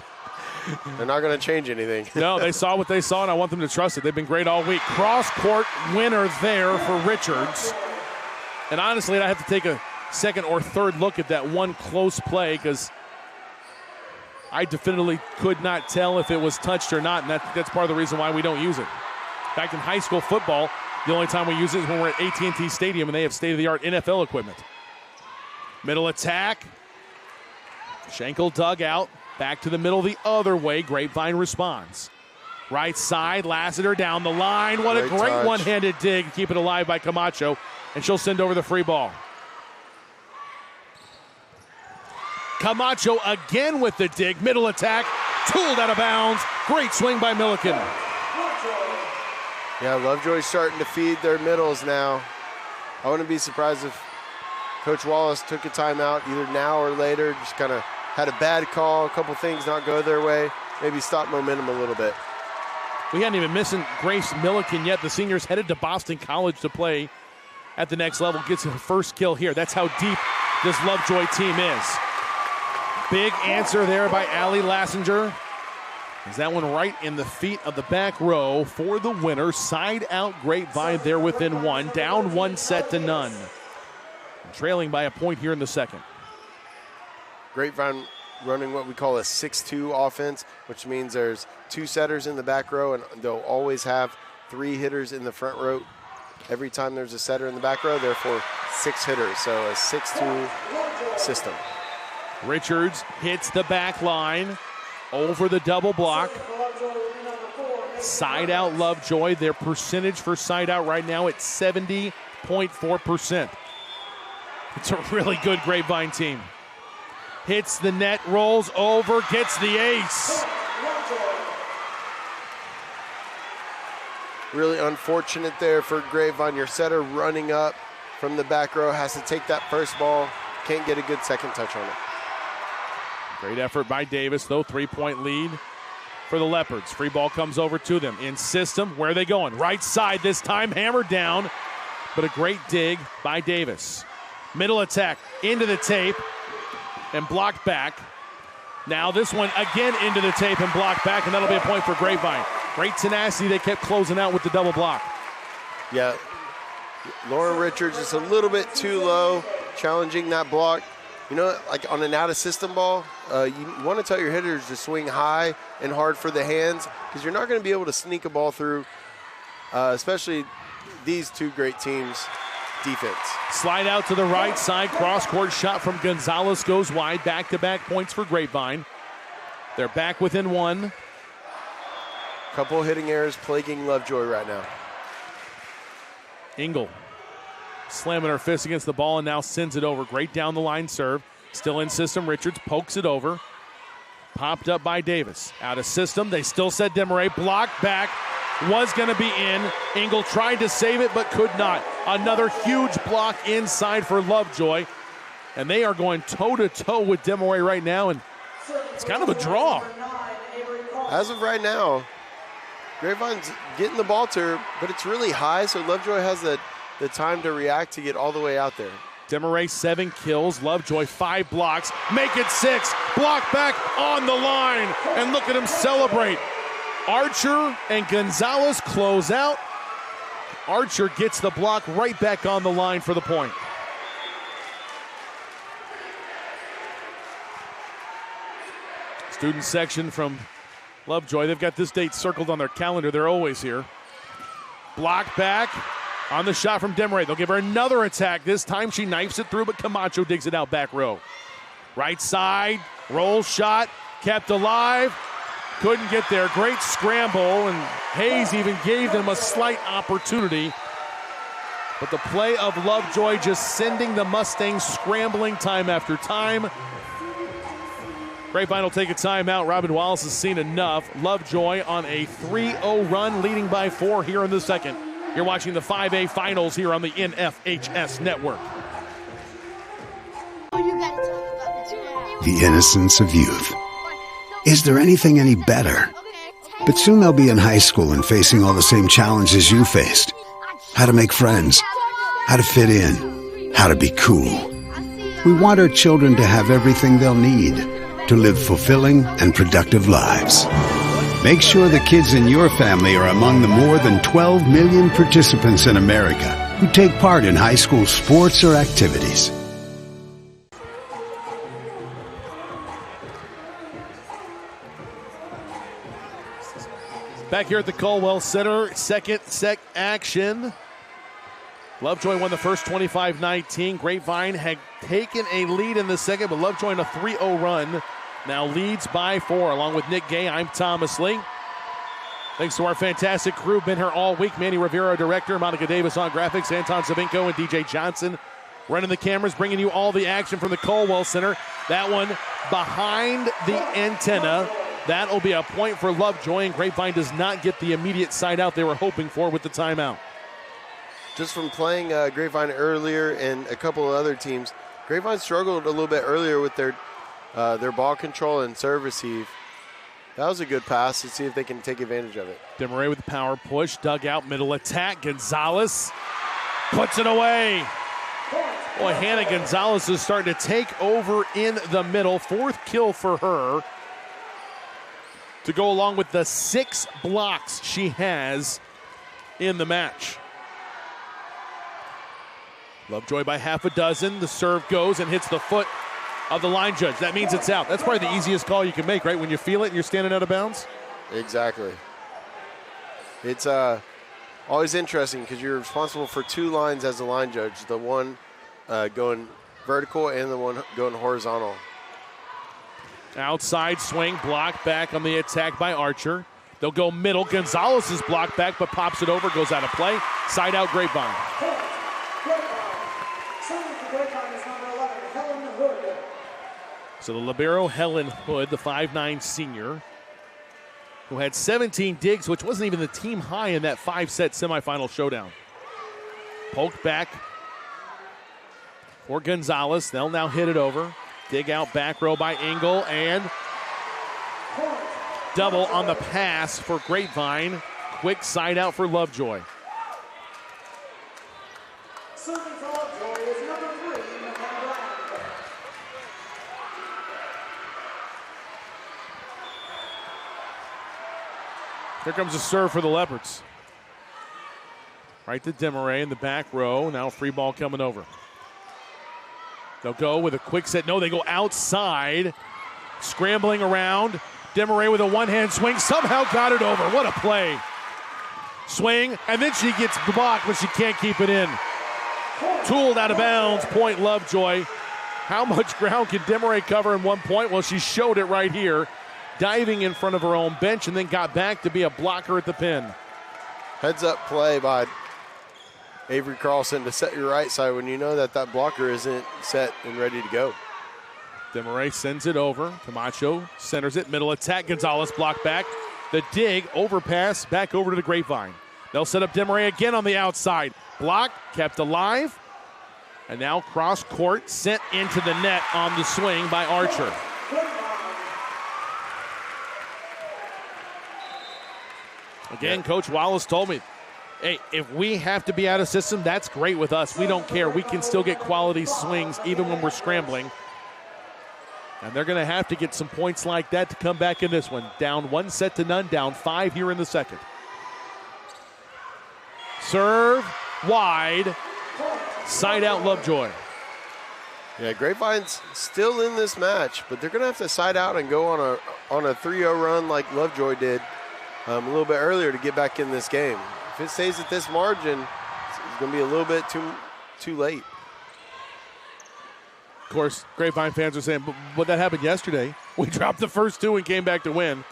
They're not going to change anything. No, they saw what they saw, and I want them to trust it. They've been great all week. Cross-court winner there for Richards. And honestly, I have to take a second or third look at that one close play because I definitively could not tell if it was touched or not, and that's part of the reason why we don't use it. In fact, in high school football, the only time we use it is when we're at AT&T Stadium and they have state-of-the-art NFL equipment. Middle attack. Schenkel dug out. Back to the middle the other way. Grapevine responds. Right side, Lassiter down the line. What a great one-handed dig. Keep it alive by Camacho, and she'll send over the free ball. Camacho again with the dig. Middle attack, tooled out of bounds. Great swing by Milliken. Yeah, Lovejoy's starting to feed their middles now. I wouldn't be surprised if Coach Wallace took a timeout either now or later, just kind of had a bad call, a couple things not go their way, maybe stop momentum a little bit. We hadn't even missing Grace Milliken yet. The senior's headed to Boston College to play at the next level. Gets her first kill here. That's how deep this Lovejoy team is. Big answer there by Allie Lassinger. Is that one right in the feet of the back row for the winner. Side out Grapevine there within one. Down 1-0. Trailing by a point here in the second. Grapevine running what we call a 6-2 offense, which means there's 2 setters in the back row, and they'll always have 3 hitters in the front row every time there's a setter in the back row, therefore 6 hitters, so a 6-2 system. Richards hits the back line over the double block. Side out Lovejoy. Their percentage for side out right now at 70.4%. It's a really good Grapevine team. Hits the net, rolls over, gets the ace. Really unfortunate there for Grapevine. Your setter running up from the back row has to take that first ball. Can't get a good second touch on it. Great effort by Davis, though. 3-point lead for the Leopards. Free ball comes over to them. In system, where are they going? Right side this time, hammered down. But a great dig by Davis. Middle attack into the tape and blocked back. Now this one again into the tape and blocked back, and that'll be a point for Grapevine. Great tenacity. They kept closing out with the double block. Yeah, Lauren Richards is a little bit too low, challenging that block. You know, like on an out-of-system ball, you want to tell your hitters to swing high and hard for the hands because you're not going to be able to sneak a ball through, especially these two great teams' defense. Slide out to the right side. Cross-court shot from Gonzalez goes wide. Back-to-back points for Grapevine. They're back within one. Couple hitting errors plaguing Lovejoy right now. Engel slamming her fist against the ball and now sends it over. Great down the line serve. Still in system. Richards pokes it over. Popped up by Davis. Out of system. They still said Demaray. Blocked back. Was going to be in. Engel tried to save it but could not. Another huge block inside for Lovejoy. And they are going toe-to-toe with Demaray right now, and it's kind of a draw. As of right now, Grapevine's getting the ball to her, but it's really high, so Lovejoy has the time to react to get all the way out there. Demaray 7 kills, Lovejoy 5 blocks, make it 6, block back on the line, and look at him celebrate. Archer and Gonzalez close out. Archer gets the block right back on the line for the point. Student section from Lovejoy, they've got this date circled on their calendar. They're always here. Block back on the shot from Demaray. They'll give her another attack. This time she knifes it through, but Camacho digs it out back row. Right side, roll shot, kept alive. Couldn't get there. Great scramble, and Hayes even gave them a slight opportunity. But the play of Lovejoy just sending the Mustangs scrambling time after time. Grapevine will take a timeout. Robin Wallace has seen enough. Lovejoy on a 3-0 run, leading by 4 here in the second. You're watching the 5A finals here on the NFHS network. The innocence of youth. Is there anything any better? But soon they'll be in high school and facing all the same challenges you faced. How to make friends, how to fit in, how to be cool. We want our children to have everything they'll need to live fulfilling and productive lives. Make sure the kids in your family are among the more than 12 million participants in America who take part in high school sports or activities. Back here at the Colwell Center, second set action. Lovejoy won the first 25-19. Grapevine had taken a lead in the second, but Lovejoy in a 3-0 run now leads by 4. Along with Nick Gay, I'm Thomas Lee. Thanks to our fantastic crew, been here all week. Manny Rivera, director, Monica Davis on graphics, Anton Savinko and DJ Johnson running the cameras, bringing you all the action from the Colwell Center. That one behind the antenna. That'll be a point for Lovejoy, and Grapevine does not get the immediate side out they were hoping for with the timeout. Just from playing Grapevine earlier and a couple of other teams, Grapevine struggled a little bit earlier with their ball control and serve receive. That was a good pass. Let's see if they can take advantage of it. Demaray with the power push, dug out, middle attack. Gonzalez puts it away. Boy, Hannah Gonzalez is starting to take over in the middle. 4th kill for her, to go along with the 6 blocks she has in the match. Lovejoy by half a dozen. The serve goes and hits the foot of the line judge. That means it's out. That's probably the easiest call you can make, right? When you feel it and you're standing out of bounds? Exactly. It's always interesting because you're responsible for 2 lines as a line judge. The one going vertical and the one going horizontal. Outside swing, blocked back on the attack by Archer. They'll go middle. Gonzalez is blocked back, but pops it over, goes out of play. Side out, Grapevine. So the libero, Helen Hood, the 5'9 senior, who had 17 digs, which wasn't even the team high in that 5-set semifinal showdown. Poked back for Gonzalez. They'll now hit it over. Dig out back row by Engel, and double on the pass for Grapevine. Quick side out for Lovejoy. Here comes a serve for the Leopards. Right to Demaray in the back row. Now free ball coming over. They'll go with a quick set. No, they go outside. Scrambling around. Demaray with a one-hand swing. Somehow got it over. What a play. Swing, and then she gets blocked, but she can't keep it in. Tooled out of bounds. Point Lovejoy. How much ground can Demaray cover in 1 point? Well, she showed it right here. Diving in front of her own bench and then got back to be a blocker at the pin. Heads-up play by Avery Carlson to set your right side when you know that that blocker isn't set and ready to go. Demaray sends it over. Camacho centers it. Middle attack. Gonzalez blocked back. The dig, overpass, back over to the Grapevine. They'll set up Demaray again on the outside. Block, kept alive. And now cross court, sent into the net on the swing by Archer. Again, Coach Wallace told me, hey, if we have to be out of system, that's great with us. We don't care. We can still get quality swings even when we're scrambling. And they're going to have to get some points like that to come back in this one. Down 1-0, down 5 here in the second. Serve wide. Side out Lovejoy. Yeah, Grapevine's still in this match, but they're going to have to side out and go on a 3-0 run like Lovejoy did a little bit earlier to get back in this game. If it stays at this margin, it's going to be a little bit too late. Of course, Grapevine fans are saying, but that happened yesterday. We dropped the first 2 and came back to win.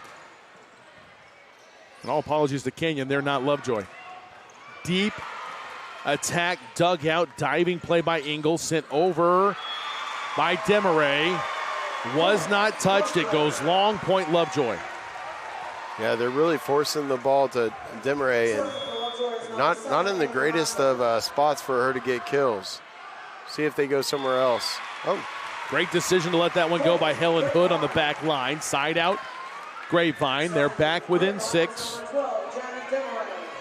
And all apologies to Kenyon, they're not Lovejoy. Deep attack dugout, diving play by Engel, sent over by Demaray. Was not touched. It goes long, point Lovejoy. Yeah, they're really forcing the ball to Demaray, and not in the greatest of spots for her to get kills. See if they go somewhere else. Oh, great decision to let that one go by Helen Hood on the back line. Side out, Grapevine. They're back within 6.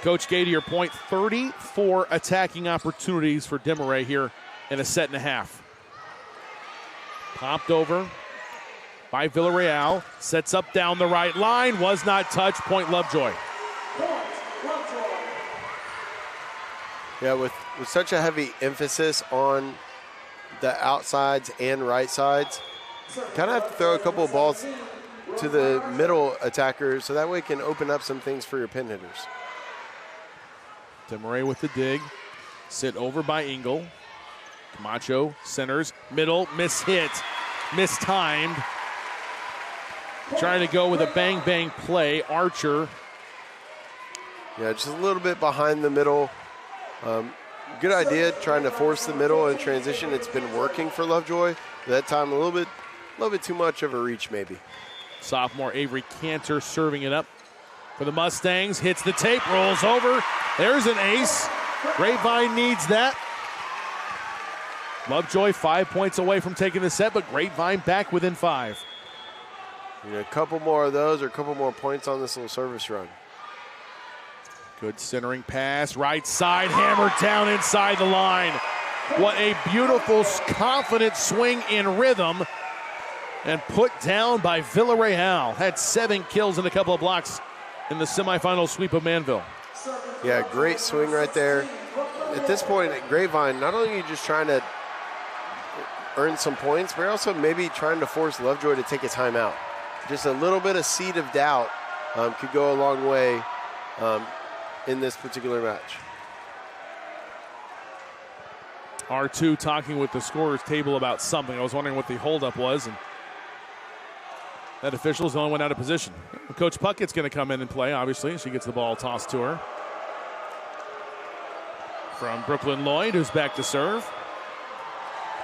Coach Gay, to your point, 34 attacking opportunities for Demaray here in a set and a half. Popped over by Villarreal. Sets up down the right line. Was not touched. Point Lovejoy. Yeah, with such a heavy emphasis on the outsides and right sides, kind of have to throw a couple of balls to the middle attackers so that way it can open up some things for your pin hitters. Demaray with the dig. Sit over by Engel. Camacho centers. Middle. Mishit. Mistimed. Trying to go with a bang-bang play. Archer. Yeah, just a little bit behind the middle. Good idea, trying to force the middle and transition. It's been working for Lovejoy. That time a little bit too much of a reach maybe. Sophomore Avery Cantor serving it up for the Mustangs. Hits the tape, rolls over. There's an ace. Grapevine needs that. Lovejoy 5 points away from taking the set, but Grapevine back within 5. You know, a couple more of those or a couple more points on this little service run. Good centering pass, right side, hammered down inside the line. What a beautiful, confident swing in rhythm, and put down by Villarreal. Had 7 kills and a couple of blocks in the semifinal sweep of Manville. Yeah, great swing right there. At this point at Grapevine, not only are you just trying to earn some points, but you're also maybe trying to force Lovejoy to take a timeout. Just a little bit of seed of doubt could go a long way in this particular match. R2 talking with the scorer's table about something. I was wondering what the holdup was, and that official is the only one out of position. Coach Puckett's going to come in and play, obviously. She gets the ball tossed to her. From Brooklyn Lloyd, who's back to serve.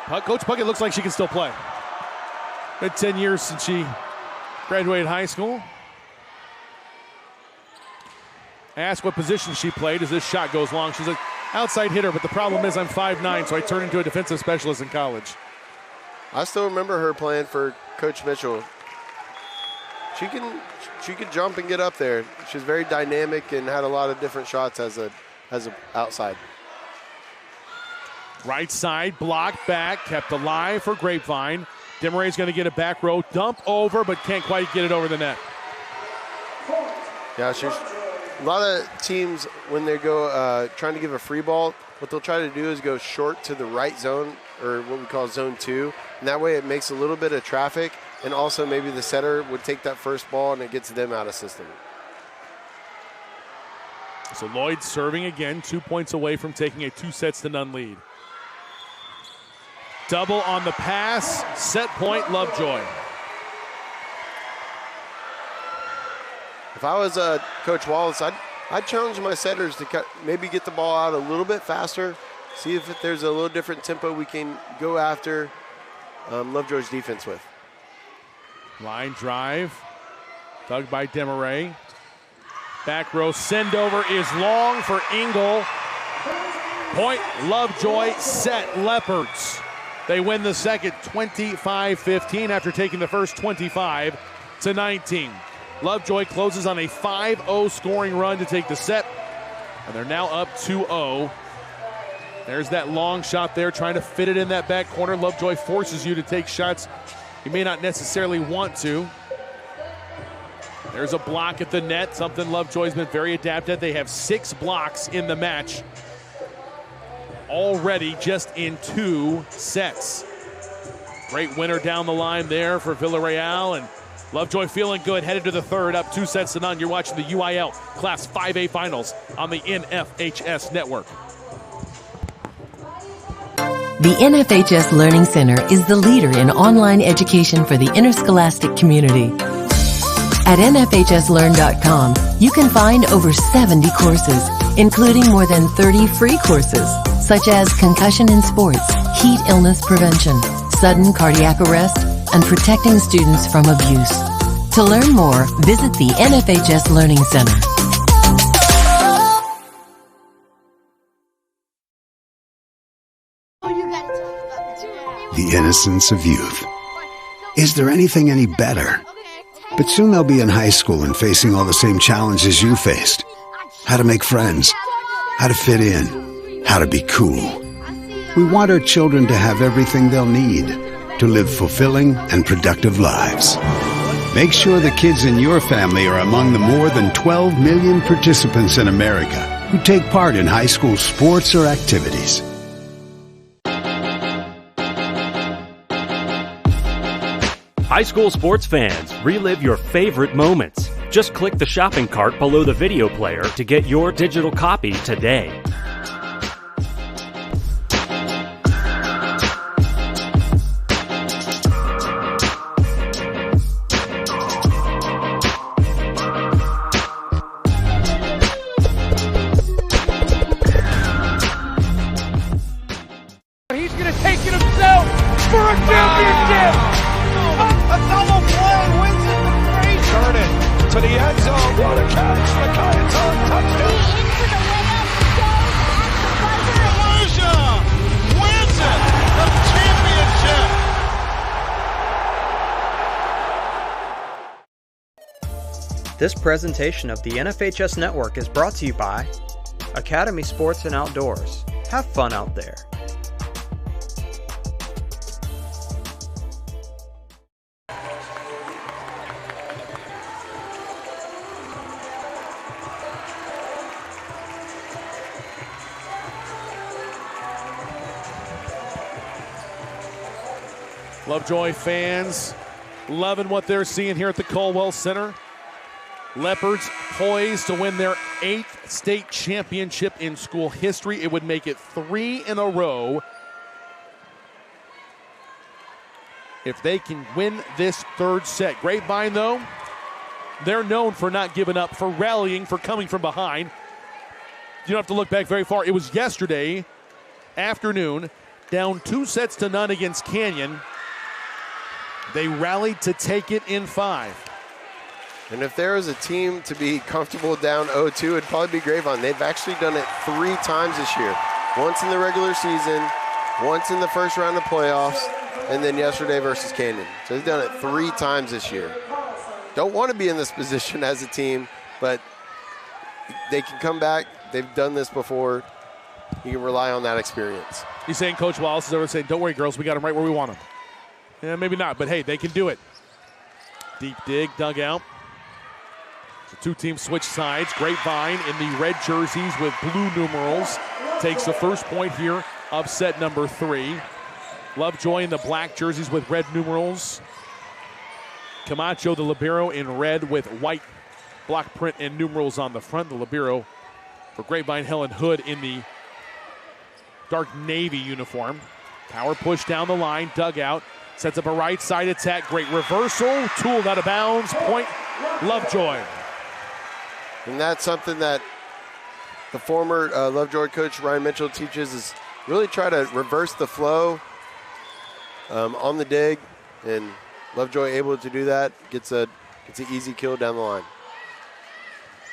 Coach Puckett looks like she can still play. Been 10 years since she graduated high school. Asked what position she played as this shot goes long. She's an outside hitter, but the problem is I'm 5'9", so I turned into a defensive specialist in college. I still remember her playing for Coach Mitchell. She could jump and get up there. She's very dynamic and had a lot of different shots as a outside. Right side, blocked back, kept alive for Grapevine. Demaray's going to get a back row dump over, but can't quite get it over the net. Yeah, a lot of teams, when they go trying to give a free ball, what they'll try to do is go short to the right zone, or what we call zone 2. And that way it makes a little bit of traffic, and also maybe the setter would take that first ball and it gets them out of system. So Lloyd serving again, 2 points away from taking a 2-0 lead. Double on the pass, set point Lovejoy. If I was Coach Wallace, I'd challenge my setters to maybe get the ball out a little bit faster, see if there's a little different tempo we can go after Lovejoy's defense with. Line drive, dug by Demaray. Back row send over is long for Engel. Point Lovejoy, set Leopards. They win the second 25-15 after taking the first 25-19. Lovejoy closes on a 5-0 scoring run to take the set, and they're now up 2-0. There's that long shot there, trying to fit it in that back corner. Lovejoy forces you to take shots you may not necessarily want to. There's a block at the net, something Lovejoy's been very adept at. They have 6 blocks in the match already, just in 2 sets. Great winner down the line there for Villarreal, and Lovejoy feeling good, headed to the third, up 2-0. You're watching the UIL Class 5A Finals on the NFHS Network. The NFHS Learning Center is the leader in online education for the interscholastic community. At NFHSLearn.com, you can find over 70 courses, including more than 30 free courses, such as concussion in sports, heat illness prevention, sudden cardiac arrest, and protecting students from abuse. To learn more, visit the NFHS Learning Center. The innocence of youth. Is there anything any better? But soon they'll be in high school and facing all the same challenges you faced. How to make friends, how to fit in, how to be cool. We want our children to have everything they'll need to live fulfilling and productive lives. Make sure the kids in your family are among the more than 12 million participants in America who take part in high school sports or activities. High school sports fans, relive your favorite moments. Just click the shopping cart below the video player to get your digital copy today. He's going to take it himself for a championship! A double play wins it for Grapevine. Turn it to the end zone. What a catch. Mikayla touchdown. Into the layup goes at the buzzer. Wins it. The championship. This presentation of the NFHS Network is brought to you by Academy Sports and Outdoors. Have fun out there. Lovejoy fans loving what they're seeing here at the Colwell Center. Leopards poised to win their 8th state championship in school history. It would make it 3 in a row if they can win this 3rd set. Grapevine, though, they're known for not giving up, for rallying, for coming from behind. You don't have to look back very far. It was yesterday afternoon, down 2-0 against Canyon. They rallied to take it in 5. And if there was a team to be comfortable down 0-2, it'd probably be Grapevine. They've actually done it 3 times this year. Once in the regular season, once in the first round of playoffs, and then yesterday versus Canyon. So they've done it 3 times this year. Don't want to be in this position as a team, but they can come back. They've done this before. You can rely on that experience. He's saying Coach Wallace is over saying, don't worry, girls, we got them right where we want them. Yeah, maybe not, but hey, they can do it. Deep dig, dug out. So 2 teams switch sides. Grapevine in the red jerseys with blue numerals takes the first point here of set number 3. Lovejoy in the black jerseys with red numerals. Camacho, the libero, in red with white block print and numerals on the front. The libero for Grapevine, Helen Hood in the dark navy uniform. Power push down the line, dug out. Sets up a right side attack. Great reversal. Tooled out of bounds. Point Lovejoy. And that's something that the former Lovejoy coach Ryan Mitchell teaches, is really try to reverse the flow on the dig. And Lovejoy able to do that. Gets an easy kill down the line.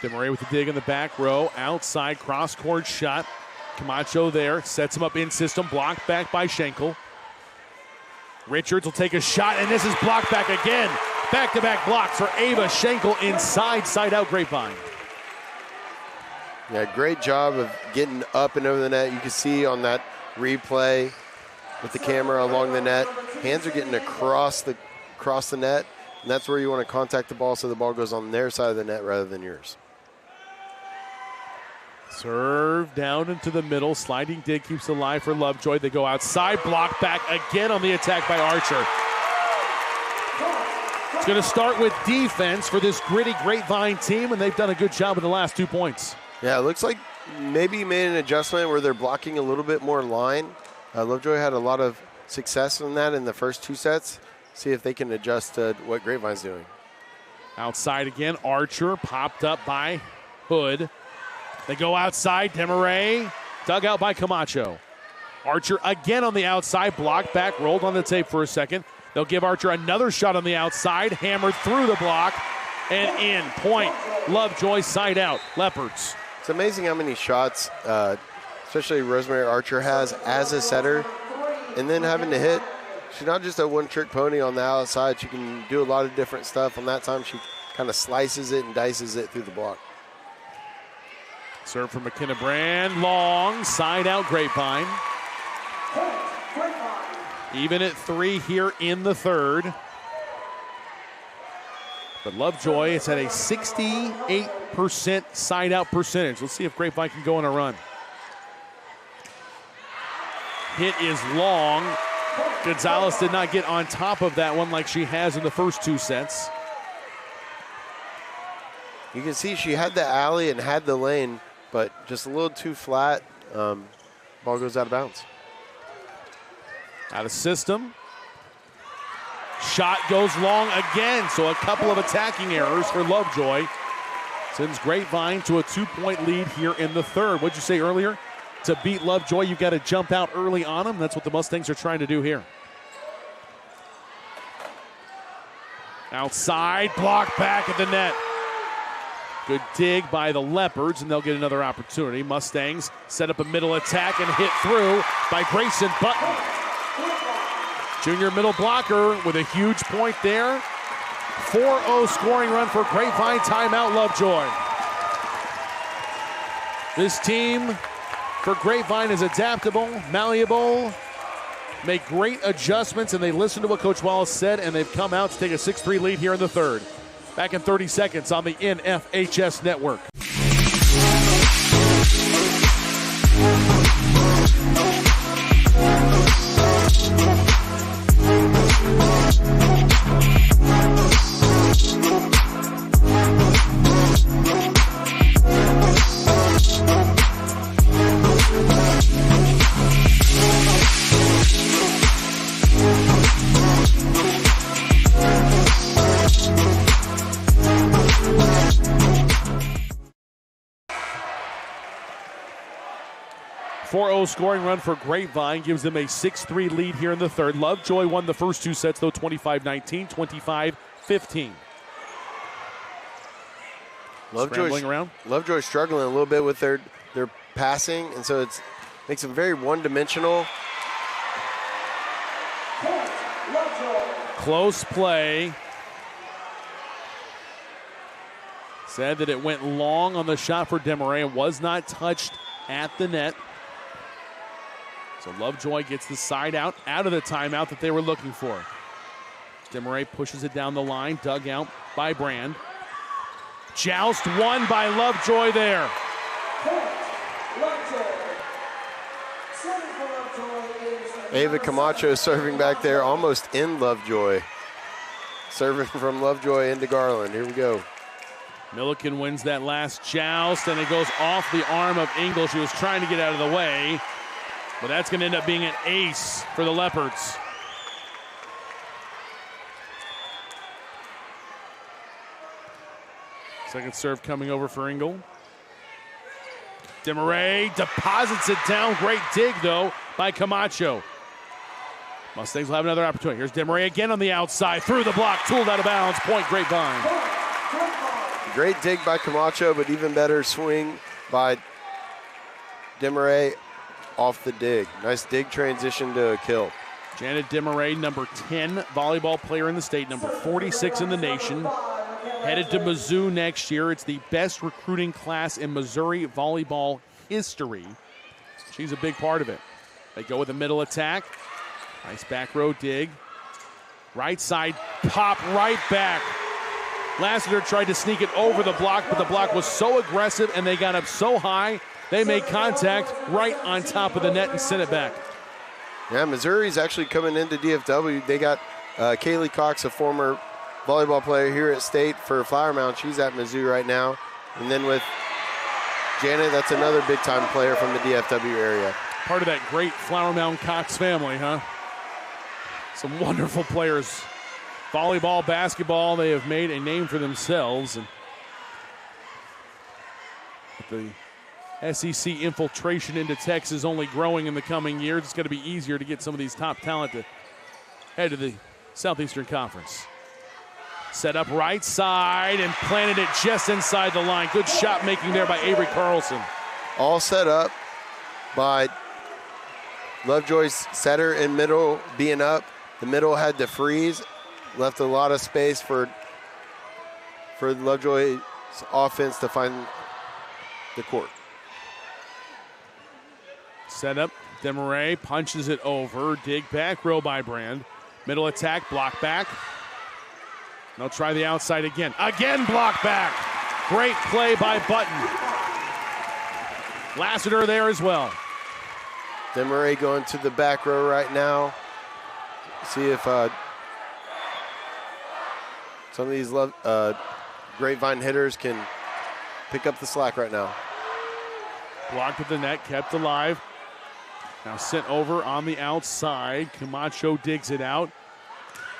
DeMarais with the dig in the back row. Outside cross-court shot. Camacho there. Sets him up in system. Blocked back by Schenkel. Richards will take a shot, and this is blocked back again. Back-to-back blocks for Ava Schenkel inside, side out Grapevine. Yeah, great job of getting up and over the net. You can see on that replay with the camera along the net, hands are getting across the net, and that's where you want to contact the ball so the ball goes on their side of the net rather than yours. Serve down into the middle. Sliding dig keeps it alive for Lovejoy. They go outside. Block back again on the attack by Archer. It's going to start with defense for this gritty Grapevine team, and they've done a good job with the last 2 points. Yeah, it looks like maybe you made an adjustment where they're blocking a little bit more line. Lovejoy had a lot of success in that in the first 2 sets. See if they can adjust to what Grapevine's doing. Outside again, Archer popped up by Hood. They go outside, Demaray, dug out by Camacho. Archer again on the outside, blocked back, rolled on the tape for a second. They'll give Archer another shot on the outside, hammered through the block, and in. Point, Lovejoy side out, Leopards. It's amazing how many shots, especially Rosemary Archer has as a setter, and then having to hit. She's not just a one-trick pony on the outside. She can do a lot of different stuff. On that time, she kind of slices it and dices it through the block. Serve from McKenna Brand, long, side out Grapevine. Even at 3 here in the third. But Lovejoy has had a 68% side out percentage. Let's see if Grapevine can go on a run. Hit is long. Gonzalez did not get on top of that one like she has in the first 2 sets. You can see she had the alley and had the lane, but just a little too flat. Ball goes out of bounds. Out of system. Shot goes long again, so a couple of attacking errors for Lovejoy. Sends Grapevine to a 2-point lead here in the third. What'd you say earlier? To beat Lovejoy, you've got to jump out early on them. That's what the Mustangs are trying to do here. Outside, blocked back at the net. Good dig by the Leopards, and they'll get another opportunity. Mustangs set up a middle attack and hit through by Grayson Button. Junior middle blocker with a huge point there. 4-0 scoring run for Grapevine. Timeout, Lovejoy. This team for Grapevine is adaptable, malleable, make great adjustments, and they listen to what Coach Wallace said, and they've come out to take a 6-3 lead here in the third. Back in 30 seconds on the NFHS Network. Scoring run for Grapevine gives them a 6-3 lead here in the third. Lovejoy won the first 2 sets, though, 25-19, 25-15. Lovejoy's struggling a little bit with their passing, and so it makes them very one-dimensional. Close play. Said that it went long on the shot for Demaray and was not touched at the net. So Lovejoy gets the side out of the timeout that they were looking for. Demaray pushes it down the line, dug out by Brand. Joust won by Lovejoy there. Ava Camacho serving back there, almost in Lovejoy. Serving from Lovejoy into Garland. Here we go. Milliken wins that last joust, and it goes off the arm of Engel. She was trying to get out of the way. But that's going to end up being an ace for the Leopards. Second serve coming over for Engel. Demaray deposits it down. Great dig, though, by Camacho. Mustangs will have another opportunity. Here's Demaray again on the outside. Through the block, tooled out of bounds. Point, Grapevine. Great dig by Camacho, but even better swing by Demaray. Off the dig. Nice dig transition to a kill. Janet Demaray, number 10 volleyball player in the state, number 46 in the nation. Headed to Mizzou next year. It's the best recruiting class in Missouri volleyball history. She's a big part of it. They go with a middle attack. Nice back row dig. Right side pop right back. Lassiter tried to sneak it over the block, but the block was so aggressive and they got up so high. They made contact right on top of the net and sent it back. Yeah, Missouri's actually coming into DFW. They got Kaylee Cox, a former volleyball player here at State for Flower Mound. She's at Mizzou right now. And then with Janet, that's another big-time player from the DFW area. Part of that great Flower Mound Cox family, huh? Some wonderful players Volleyball, basketball, they have made a name for themselves. And with the SEC infiltration into Texas only growing in the coming years, it's going to be easier to get some of these top talent to head to the Southeastern Conference. Set up right side and planted it just inside the line. Good shot making there by Avery Carlson. All set up by Lovejoy's setter in middle being up. The middle had to freeze, left a lot of space for Lovejoy's offense to find the court. Set up, Demaray punches it over. Dig back row by Brand. Middle attack, block back. They'll try the outside again. Again, block back. Great play by Button. Lassiter there as well. Demaray going to the back row right now. See if some of these Grapevine hitters can pick up the slack right now. Blocked at the net, kept alive. Now sent over on the outside. Camacho digs it out.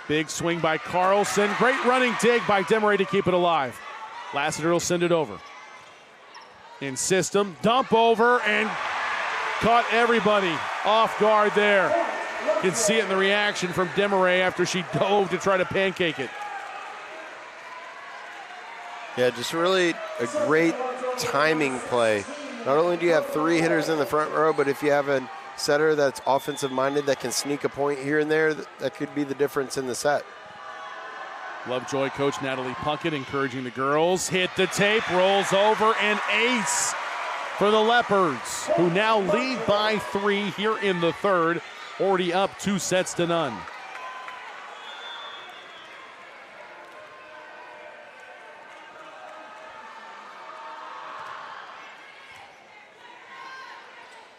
Big swing by Carlson. Great running dig by Demaray to keep it alive. Lassiter will send it over. In system, dump over, and caught everybody off guard there. You can see it in the reaction from Demaray after she dove to try to pancake it. Yeah, just really a great timing play. Not only do you have 3 hitters in the front row, but if you have a setter that's offensive-minded that can sneak a point here and there, that could be the difference in the set. Lovejoy coach Natalie Puckett encouraging the girls. Hit the tape, rolls over, and ace for the Leopards, who now lead by 3 here in the third, already up 2-0.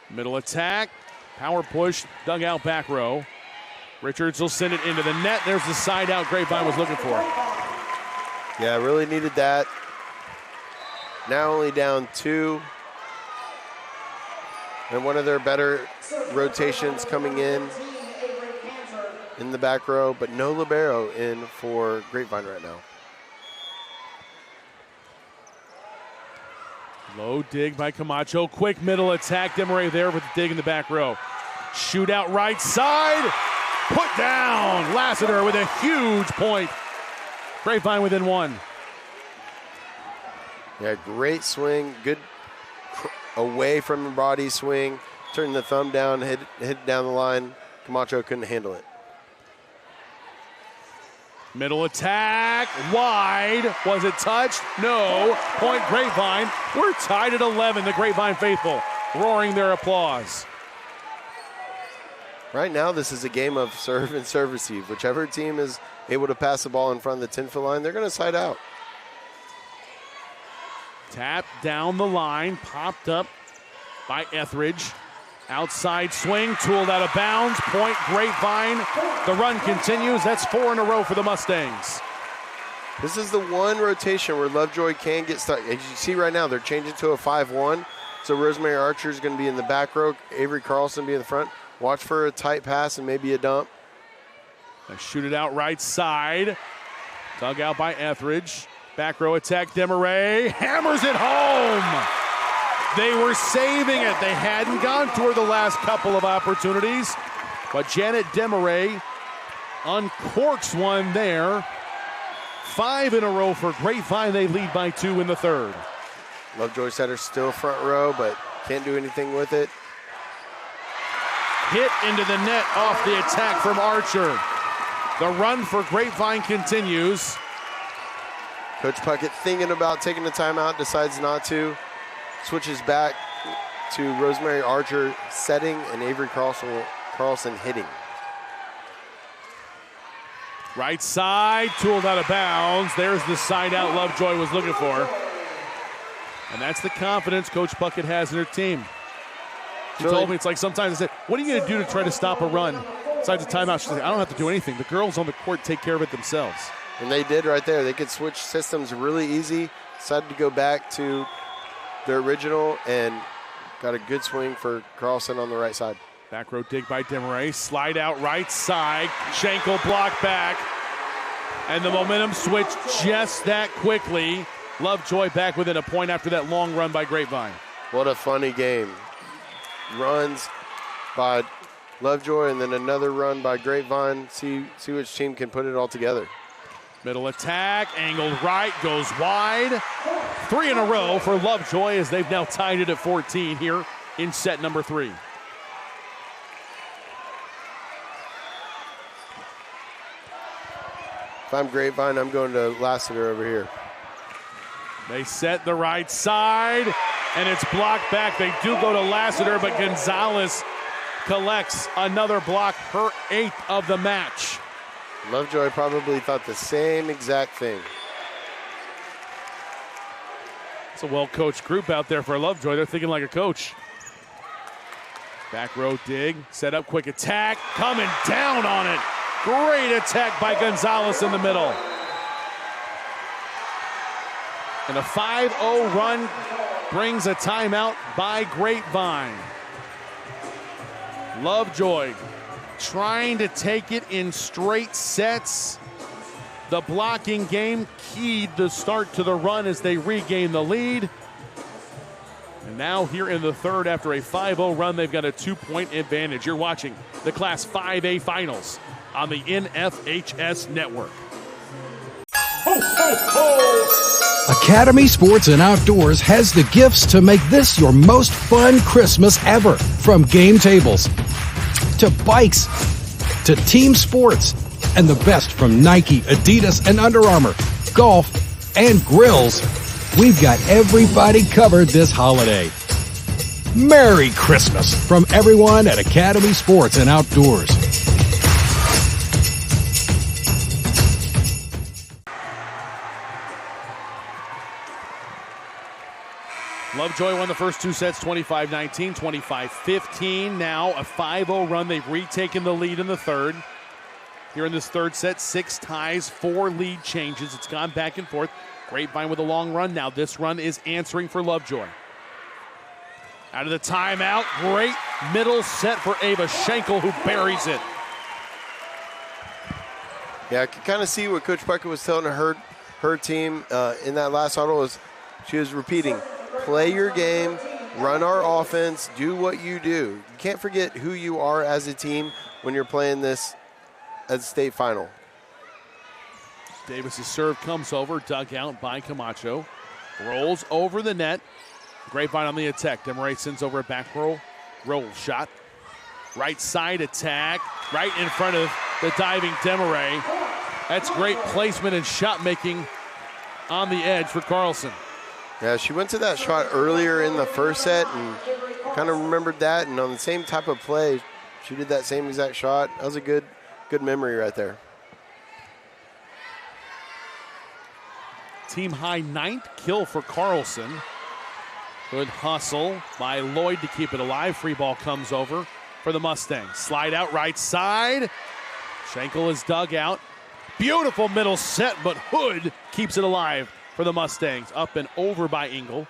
Middle attack, power push, dug out back row. Richards will send it into the net. There's the side out Grapevine was looking for. Yeah, really needed that. Now only down 2. And one of their better rotations coming in the back row, but no libero in for Grapevine right now. Low dig by Camacho. Quick middle attack. Demaray there with the dig in the back row. Shootout right side. Put down. Lassiter with a huge point. Grapevine within 1. Yeah, great swing. Good away from the body swing. Turn the thumb down, hit down the line. Camacho couldn't handle it. Middle attack, wide. Was it touched? No. Point Grapevine. We're tied at 11. The Grapevine faithful roaring their applause. Right now, this is a game of serve and serve receive. Whichever team is able to pass the ball in front of the 10-foot line, they're going to side out. Tap down the line, popped up by Ethridge. Outside swing, tooled out of bounds. Point Grapevine. The run continues. That's 4 in a row for the Mustangs. This is the one rotation where Lovejoy can get stuck. As you see right now, they're changing to a 5-1. So Rosemary Archer is going to be in the back row. Avery Carlson be in the front. Watch for a tight pass and maybe a dump. They shoot it out right side. Dug out by Ethridge. Back row attack, Demaray. Hammers it home. They were saving it. They hadn't gone to her the last couple of opportunities. But Janet Demaray uncorks one there. 5 in a row for Grapevine. They lead by 2 in the third. Lovejoy setter still front row, but can't do anything with it. Hit into the net off the attack from Archer. The run for Grapevine continues. Coach Puckett thinking about taking the timeout, decides not to. Switches back to Rosemary Archer setting and Avery Carlson hitting. Right side, tooled out of bounds. There's the side out Lovejoy was looking for. And that's the confidence Coach Puckett has in her team. She told me, it's like sometimes I said, what are you going to do to try to stop a run? Besides the timeout, she said, I don't have to do anything. The girls on the court take care of it themselves. And they did right there. They could switch systems really easy. Decided to go back to their original and got a good swing for Carlson on the right side. Back row dig by Demaray. Slide out right side. Schenkel block back. And the momentum switched just that quickly. Lovejoy back within a point after that long run by Grapevine. What a funny game. Runs by Lovejoy and then another run by Grapevine. See which team can put it all together. Middle attack, angled right, goes wide. 3 in a row for Lovejoy as they've now tied it at 14 here in set number 3. If I'm Grapevine, I'm going to Lassiter over here. They set the right side, and it's blocked back. They do go to Lassiter, but Gonzalez collects another block, her 8th of the match. Lovejoy probably thought the same exact thing. It's a well-coached group out there for Lovejoy. They're thinking like a coach. Back row dig, set up, quick attack, coming down on it. Great attack by Gonzalez in the middle. And a 5-0 run brings a timeout by Grapevine. Lovejoy trying to take it in straight sets. The blocking game keyed the start to the run as they regain the lead. And now here in the third, after a 5-0 run, they've got a 2-point advantage. You're watching the Class 5A Finals on the NFHS Network. Ho, ho, ho! Academy Sports and Outdoors has the gifts to make this your most fun Christmas ever. From game tables to bikes to team sports and the best from Nike, Adidas, and Under Armour, golf, and grills. We've got everybody covered this holiday. Merry Christmas from everyone at Academy Sports and Outdoors. Lovejoy won the first 2 sets, 25-19, 25-15. Now a 5-0 run. They've retaken the lead in the third. Here in this third set, 6 ties, 4 lead changes. It's gone back and forth. Grapevine with a long run. Now this run is answering for Lovejoy. Out of the timeout, great middle set for Ava Schenkel, who buries it. Yeah, I could kind of see what Coach Becker was telling her team in that last huddle. Was she was repeating, play your game, run our offense, do what you do. You can't forget who you are as a team when you're playing this as a state final. Davis's serve comes over, dug out by Camacho. Rolls over the net. Grapevine on the attack. Demaray sends over a back roll shot. Right side attack, right in front of the diving Demaray. That's great placement and shot making on the edge for Carlson. Yeah, she went to that shot earlier in the first set and kind of remembered that, and on the same type of play, she did that same exact shot. That was a good memory right there. Team high 9th kill for Carlson. Good hustle by Lloyd to keep it alive. Free ball comes over for the Mustangs. Slide out right side. Schenkel is dug out. Beautiful middle set, but Hood keeps it alive for the Mustangs. Up and over by Engel.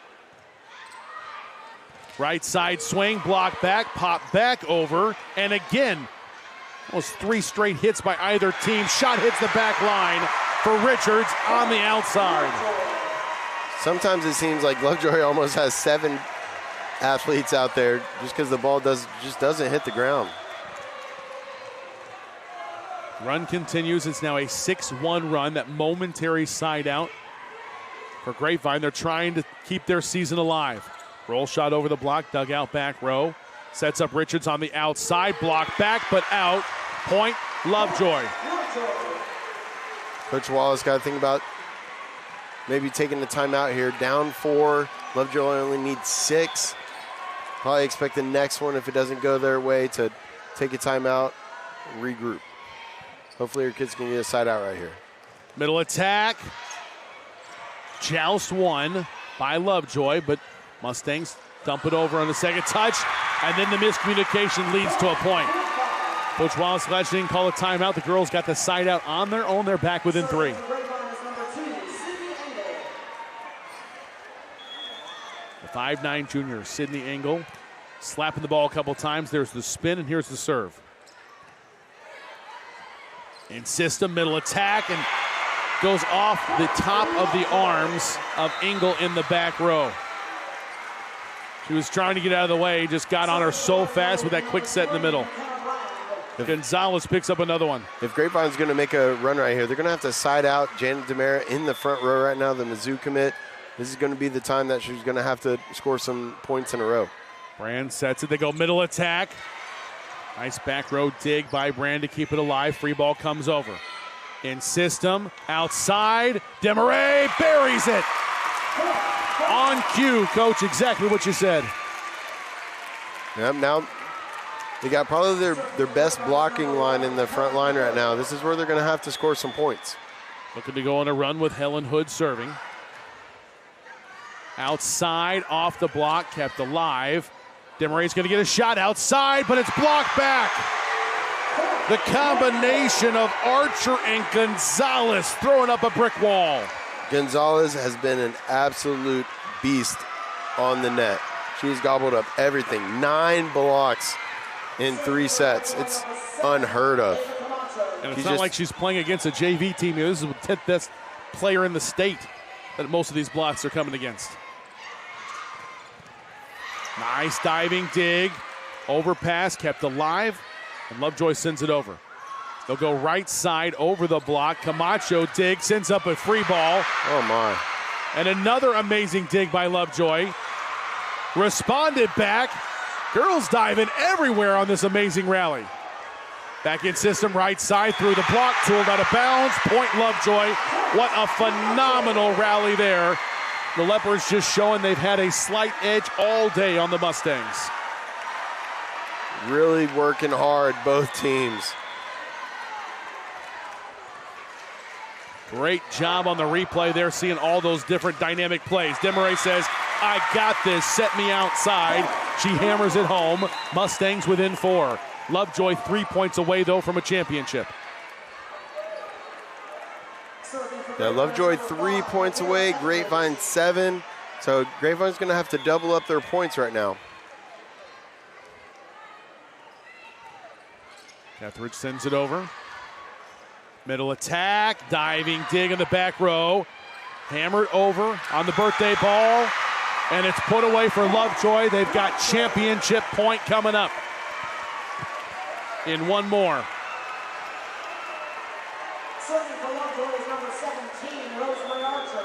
Right side swing, block back, pop back over, and again, almost 3 straight hits by either team. Shot hits the back line for Richards on the outside. Sometimes it seems like Lovejoy almost has 7 athletes out there just because the ball just doesn't hit the ground. Run continues. It's now a 6-1 run. That momentary side out for Grapevine. They're trying to keep their season alive. Roll shot over the block, dug out back row. Sets up Richards on the outside. Block back, but out. Point, Lovejoy. Coach Wallace got to think about maybe taking the timeout here. Down 4. Lovejoy only needs 6. Probably expect the next one, if it doesn't go their way, to take a timeout, regroup. Hopefully your kids can get a side out right here. Middle attack. Joust won by Lovejoy, but Mustangs dump it over on the second touch, and then the miscommunication leads to a point. Coach Wallace glad she didn't call a timeout. The girls got the side out on their own. They're back within 3. The 5'9" junior, Sydney Engel, slapping the ball a couple times. There's the spin, and here's the serve. In system, middle attack, and goes off the top of the arms of Engel in the back row. She was trying to get out of the way, just got on her so fast with that quick set in the middle. Gonzalez picks up another one. If Grapevine's going to make a run right here, they're going to have to side out Janet DeMera in the front row right now, the Mizzou commit. This is going to be the time that she's going to have to score some points in a row. Brand sets it. They go middle attack. Nice back row dig by Brand to keep it alive. Free ball comes over. In system, outside. DeMarais buries it. On cue, Coach, exactly what you said. Yep, now they got probably their best blocking line in the front line right now. This is where they're going to have to score some points. Looking to go on a run with Helen Hood serving. Outside, off the block, kept alive. DeMarais going to get a shot outside, but it's blocked back. The combination of Archer and Gonzalez throwing up a brick wall. Gonzalez has been an absolute beast on the net. She's gobbled up everything. 9 blocks in 3 sets. It's unheard of. And it's not like she's playing against a JV team. This is the 10th best player in the state that most of these blocks are coming against. Nice diving dig. Overpass kept alive. And Lovejoy sends it over. They'll go right side over the block. Camacho dig, sends up a free ball. Oh, my. And another amazing dig by Lovejoy. Responded back. Girls diving everywhere on this amazing rally. Back in system, right side, through the block, tooled out of bounds. Point Lovejoy. What a phenomenal rally there. The Leopards just showing they've had a slight edge all day on the Mustangs. Really working hard, both teams. Great job on the replay there, seeing all those different dynamic plays. DeMarais says, I got this, set me outside. She hammers it home. Mustangs within 4. Lovejoy 3 points away, though, from a championship. Now, Lovejoy 3 points away, Grapevine 7. So Grapevine's going to have to double up their points right now. Ethridge sends it over. Middle attack, diving dig in the back row. Hammered over on the birthday ball. And it's put away for Lovejoy. They've got championship point coming up. In one more. Serving for Lovejoy is number 17, Rosemary Archer.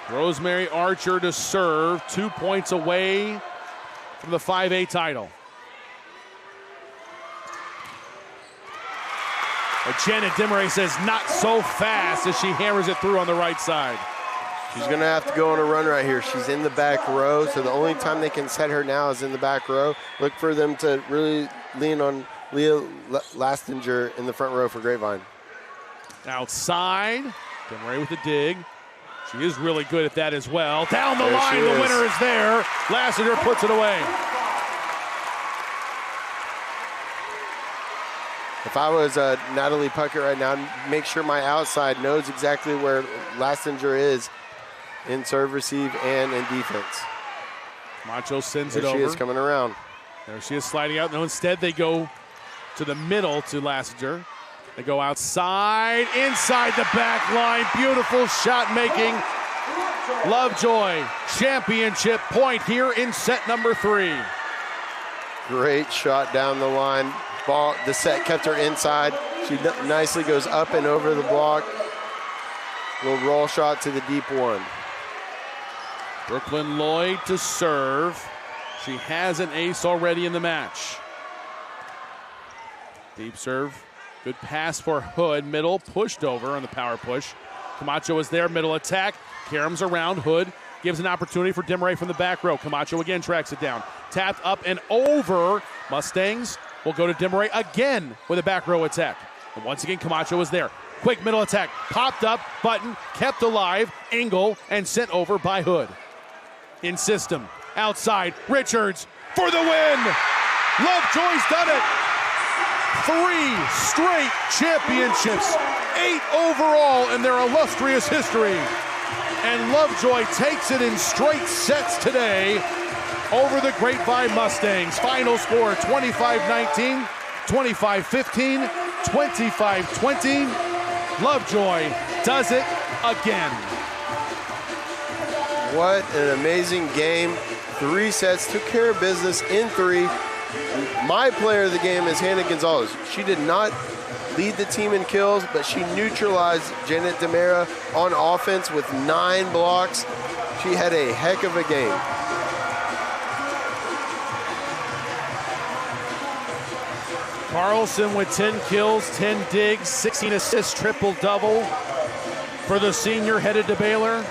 Rosemary Archer to serve, 2 points away from the 5A title. But Janet DeMarais says not so fast as she hammers it through on the right side. She's going to have to go on a run right here. She's in the back row, so the only time they can set her now is in the back row. Look for them to really lean on Leah Lastinger in the front row for Grapevine. Outside, DeMarais with the dig. She is really good at that as well. Down the line, the winner is there. Lastinger puts it away. If I was Natalie Puckett right now, I'd make sure my outside knows exactly where Lastinger is in serve, receive, and in defense. Macho sends it there over. She is coming around. There she is sliding out. No, instead they go to the middle to Lastinger. They go outside, inside the back line. Beautiful shot making. Lovejoy, championship point here in set number 3. Great shot down the line. Ball, the set kept her inside. She nicely goes up and over the block. Little roll shot to the deep one. Brooklyn Lloyd to serve. She has an ace already in the match. Deep serve. Good pass for Hood. Middle, pushed over on the power push. Camacho is there, middle attack. Karam's around. Hood gives an opportunity for DeMarais from the back row. Camacho again tracks it down. Tapped up and over. Mustangs will go to DeMarais again with a back row attack. And once again, Camacho is there. Quick middle attack. Popped up, button, kept alive. Engel and sent over by Hood. In system. Outside. Richards for the win. Lovejoy's done it. 3 straight championships. 8 overall in their illustrious history. And Lovejoy takes it in straight sets today over the Grapevine Mustangs. Final score 25-19, 25-15, 25-20, Lovejoy does it again. What an amazing game. 3 sets, took care of business in 3. My player of the game is Hannah Gonzalez. She did not lead the team in kills, but she neutralized Janet DeMera on offense with 9 blocks. She had a heck of a game. Carlson with 10 kills, 10 digs, 16 assists, triple-double for the senior headed to Baylor.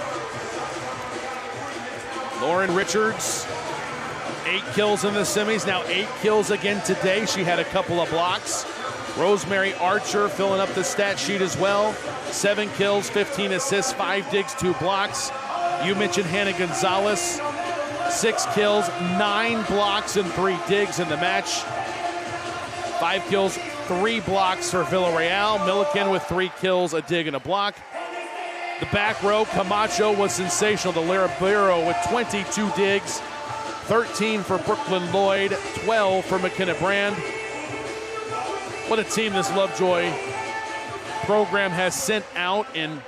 Lauren Richards, 8 kills in the semis, now 8 kills again today. She had a couple of blocks. Rosemary Archer filling up the stat sheet as well. 7 kills, 15 assists, 5 digs, 2 blocks. You mentioned Hannah Gonzalez, 6 kills, 9 blocks, and 3 digs in the match. 5 kills, 3 blocks for Villarreal. Milliken with 3 kills, a dig, and a block. The back row, Camacho was sensational. The Libero with 22 digs, 13 for Brooklyn Lloyd, 12 for McKenna Brand. What a team this Lovejoy program has sent out, and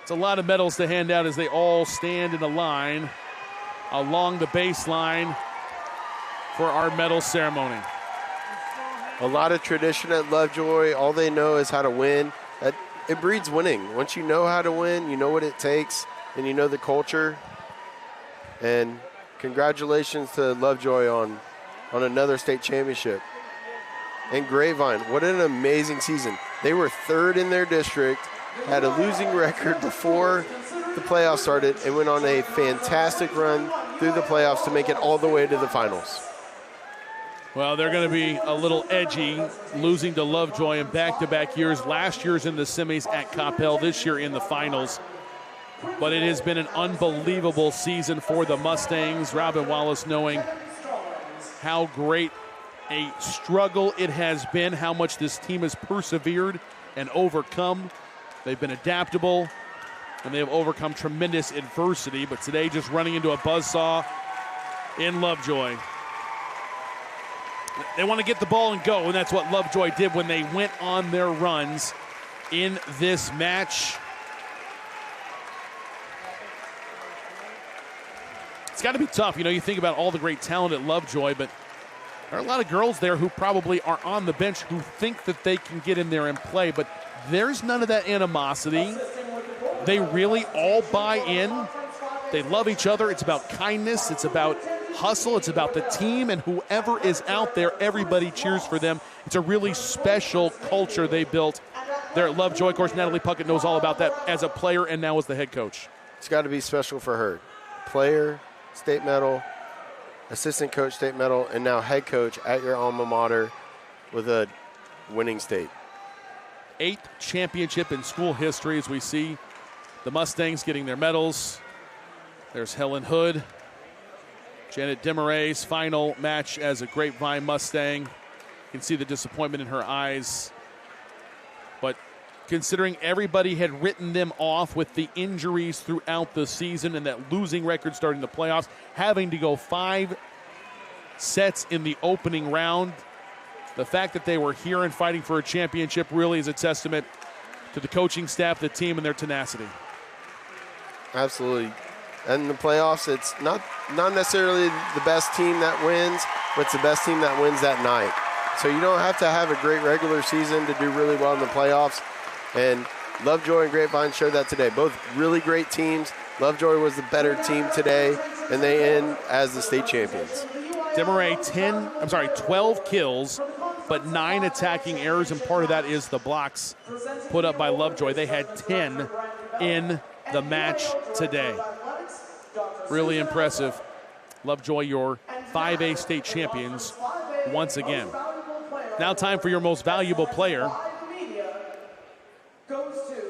it's a lot of medals to hand out as they all stand in a line along the baseline for our medal ceremony. A lot of tradition at Lovejoy. All they know is how to win. It breeds winning. Once you know how to win, you know what it takes, and you know the culture. And congratulations to Lovejoy on another state championship. And Grapevine, what an amazing season. They were 3rd in their district, had a losing record before the playoffs started, and went on a fantastic run through the playoffs to make it all the way to the finals. Well, they're going to be a little edgy, losing to Lovejoy in back-to-back years. Last year's in the semis at Coppell, this year in the finals. But it has been an unbelievable season for the Mustangs. Robin Wallace knowing how great a struggle it has been, how much this team has persevered and overcome. They've been adaptable, and they have overcome tremendous adversity. But today, just running into a buzzsaw in Lovejoy. They want to get the ball and go, and that's what Lovejoy did when they went on their runs in this match. It's got to be tough. You know, you think about all the great talent at Lovejoy, but there are a lot of girls there who probably are on the bench who think that they can get in there and play, but there's none of that animosity. They really all buy in. They love each other. It's about kindness. It's about hustle. It's about the team, and whoever is out there, everybody cheers for them. It's a really special culture they built there at Lovejoy. Of course, Natalie Puckett knows all about that as a player and now as the head coach. It's got to be special for her. Player, state medal, assistant coach, state medal, and now head coach at your alma mater with a winning state. 8th championship in school history as we see the Mustangs getting their medals. There's Helen Hood. Janet Demaray's final match as a Grapevine Mustang. You can see the disappointment in her eyes. But considering everybody had written them off with the injuries throughout the season and that losing record starting the playoffs, having to go 5 sets in the opening round, the fact that they were here and fighting for a championship really is a testament to the coaching staff, the team, and their tenacity. Absolutely. And in the playoffs, it's not necessarily the best team that wins, but it's the best team that wins that night. So you don't have to have a great regular season to do really well in the playoffs. And Lovejoy and Grapevine showed that today. Both really great teams. Lovejoy was the better team today, and they end as the state champions. Demaray 12 kills, but 9 attacking errors, and part of that is the blocks put up by Lovejoy. They had 10 in the match today. Really impressive. Lovejoy, your 5A state champions once again. Now time for your most valuable player. Goes to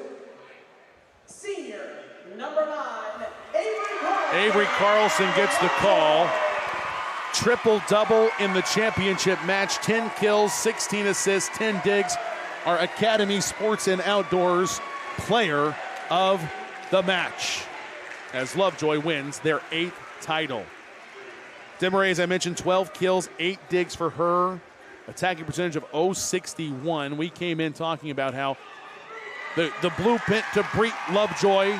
senior number 9, Avery Carlson gets the call. Triple-double in the championship match. 10 kills, 16 assists, 10 digs. Our Academy Sports and Outdoors player of the match, as Lovejoy wins their 8th title. Demaray, as I mentioned, 12 kills, 8 digs for her. attacking percentage of .061. We came in talking about how the blueprint to beat Lovejoy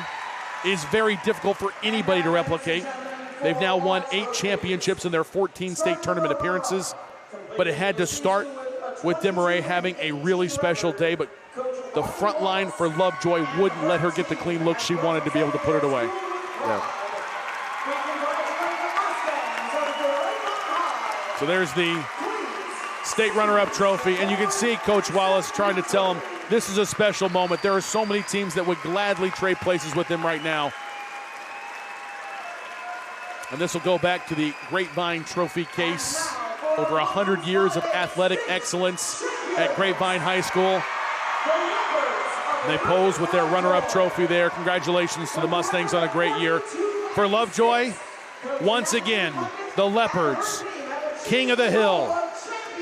is very difficult for anybody to replicate. They've now won 8 championships in their 14 state tournament appearances, but it had to start with Desmarais having a really special day, but the front line for Lovejoy wouldn't let her get the clean look she wanted to be able to put it away. Yeah. So there's the state runner-up trophy, and you can see Coach Wallace trying to tell him this is a special moment. There are so many teams that would gladly trade places with him right now. And this will go back to the Grapevine trophy case. Over 100 years of athletic excellence at Grapevine High School. And they pose with their runner-up trophy there. Congratulations to the Mustangs on a great year. For Lovejoy, once again, the Leopards, king of the hill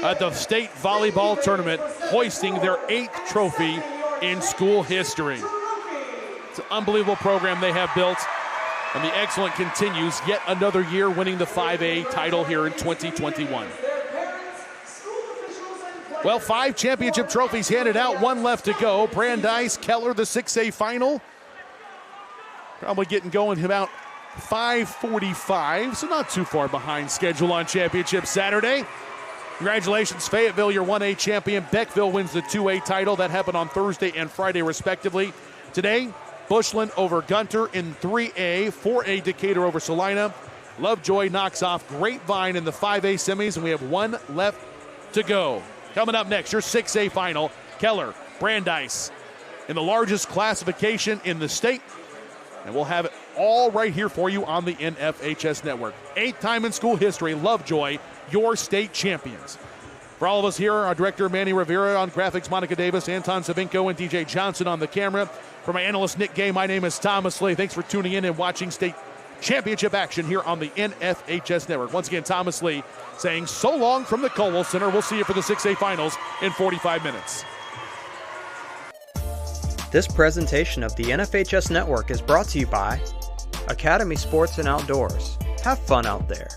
at the state volleyball tournament, hoisting their 8th trophy in school history. It's an unbelievable program they have built, and the excellence continues. Yet another year winning the 5A title here in 2021. Well, 5 championship trophies handed out, 1 left to go. Brandeis, Keller, the 6A final. Probably getting going about 5:45, so not too far behind schedule on Championship Saturday. Congratulations, Fayetteville, your 1A champion. Beckville wins the 2A title. That happened on Thursday and Friday, respectively. Today, Bushland over Gunter in 3A, 4A Decatur over Salina. Lovejoy knocks off Grapevine in the 5A semis, and we have 1 left to go. Coming up next, your 6A final, Keller, Brandeis, in the largest classification in the state. And we'll have it all right here for you on the NFHS Network. 8th time in school history, Lovejoy, your state champions. For all of us here, our director, Manny Rivera, on graphics, Monica Davis, Anton Savinko, and DJ Johnson on the camera. For my analyst, Nick Gay, my name is Thomas Lee. Thanks for tuning in and watching state championship action here on the NFHS Network. Once again, Thomas Lee saying so long from the Colwell Center. We'll see you for the 6A finals in 45 minutes. This presentation of the NFHS Network is brought to you by Academy Sports and Outdoors. Have fun out there.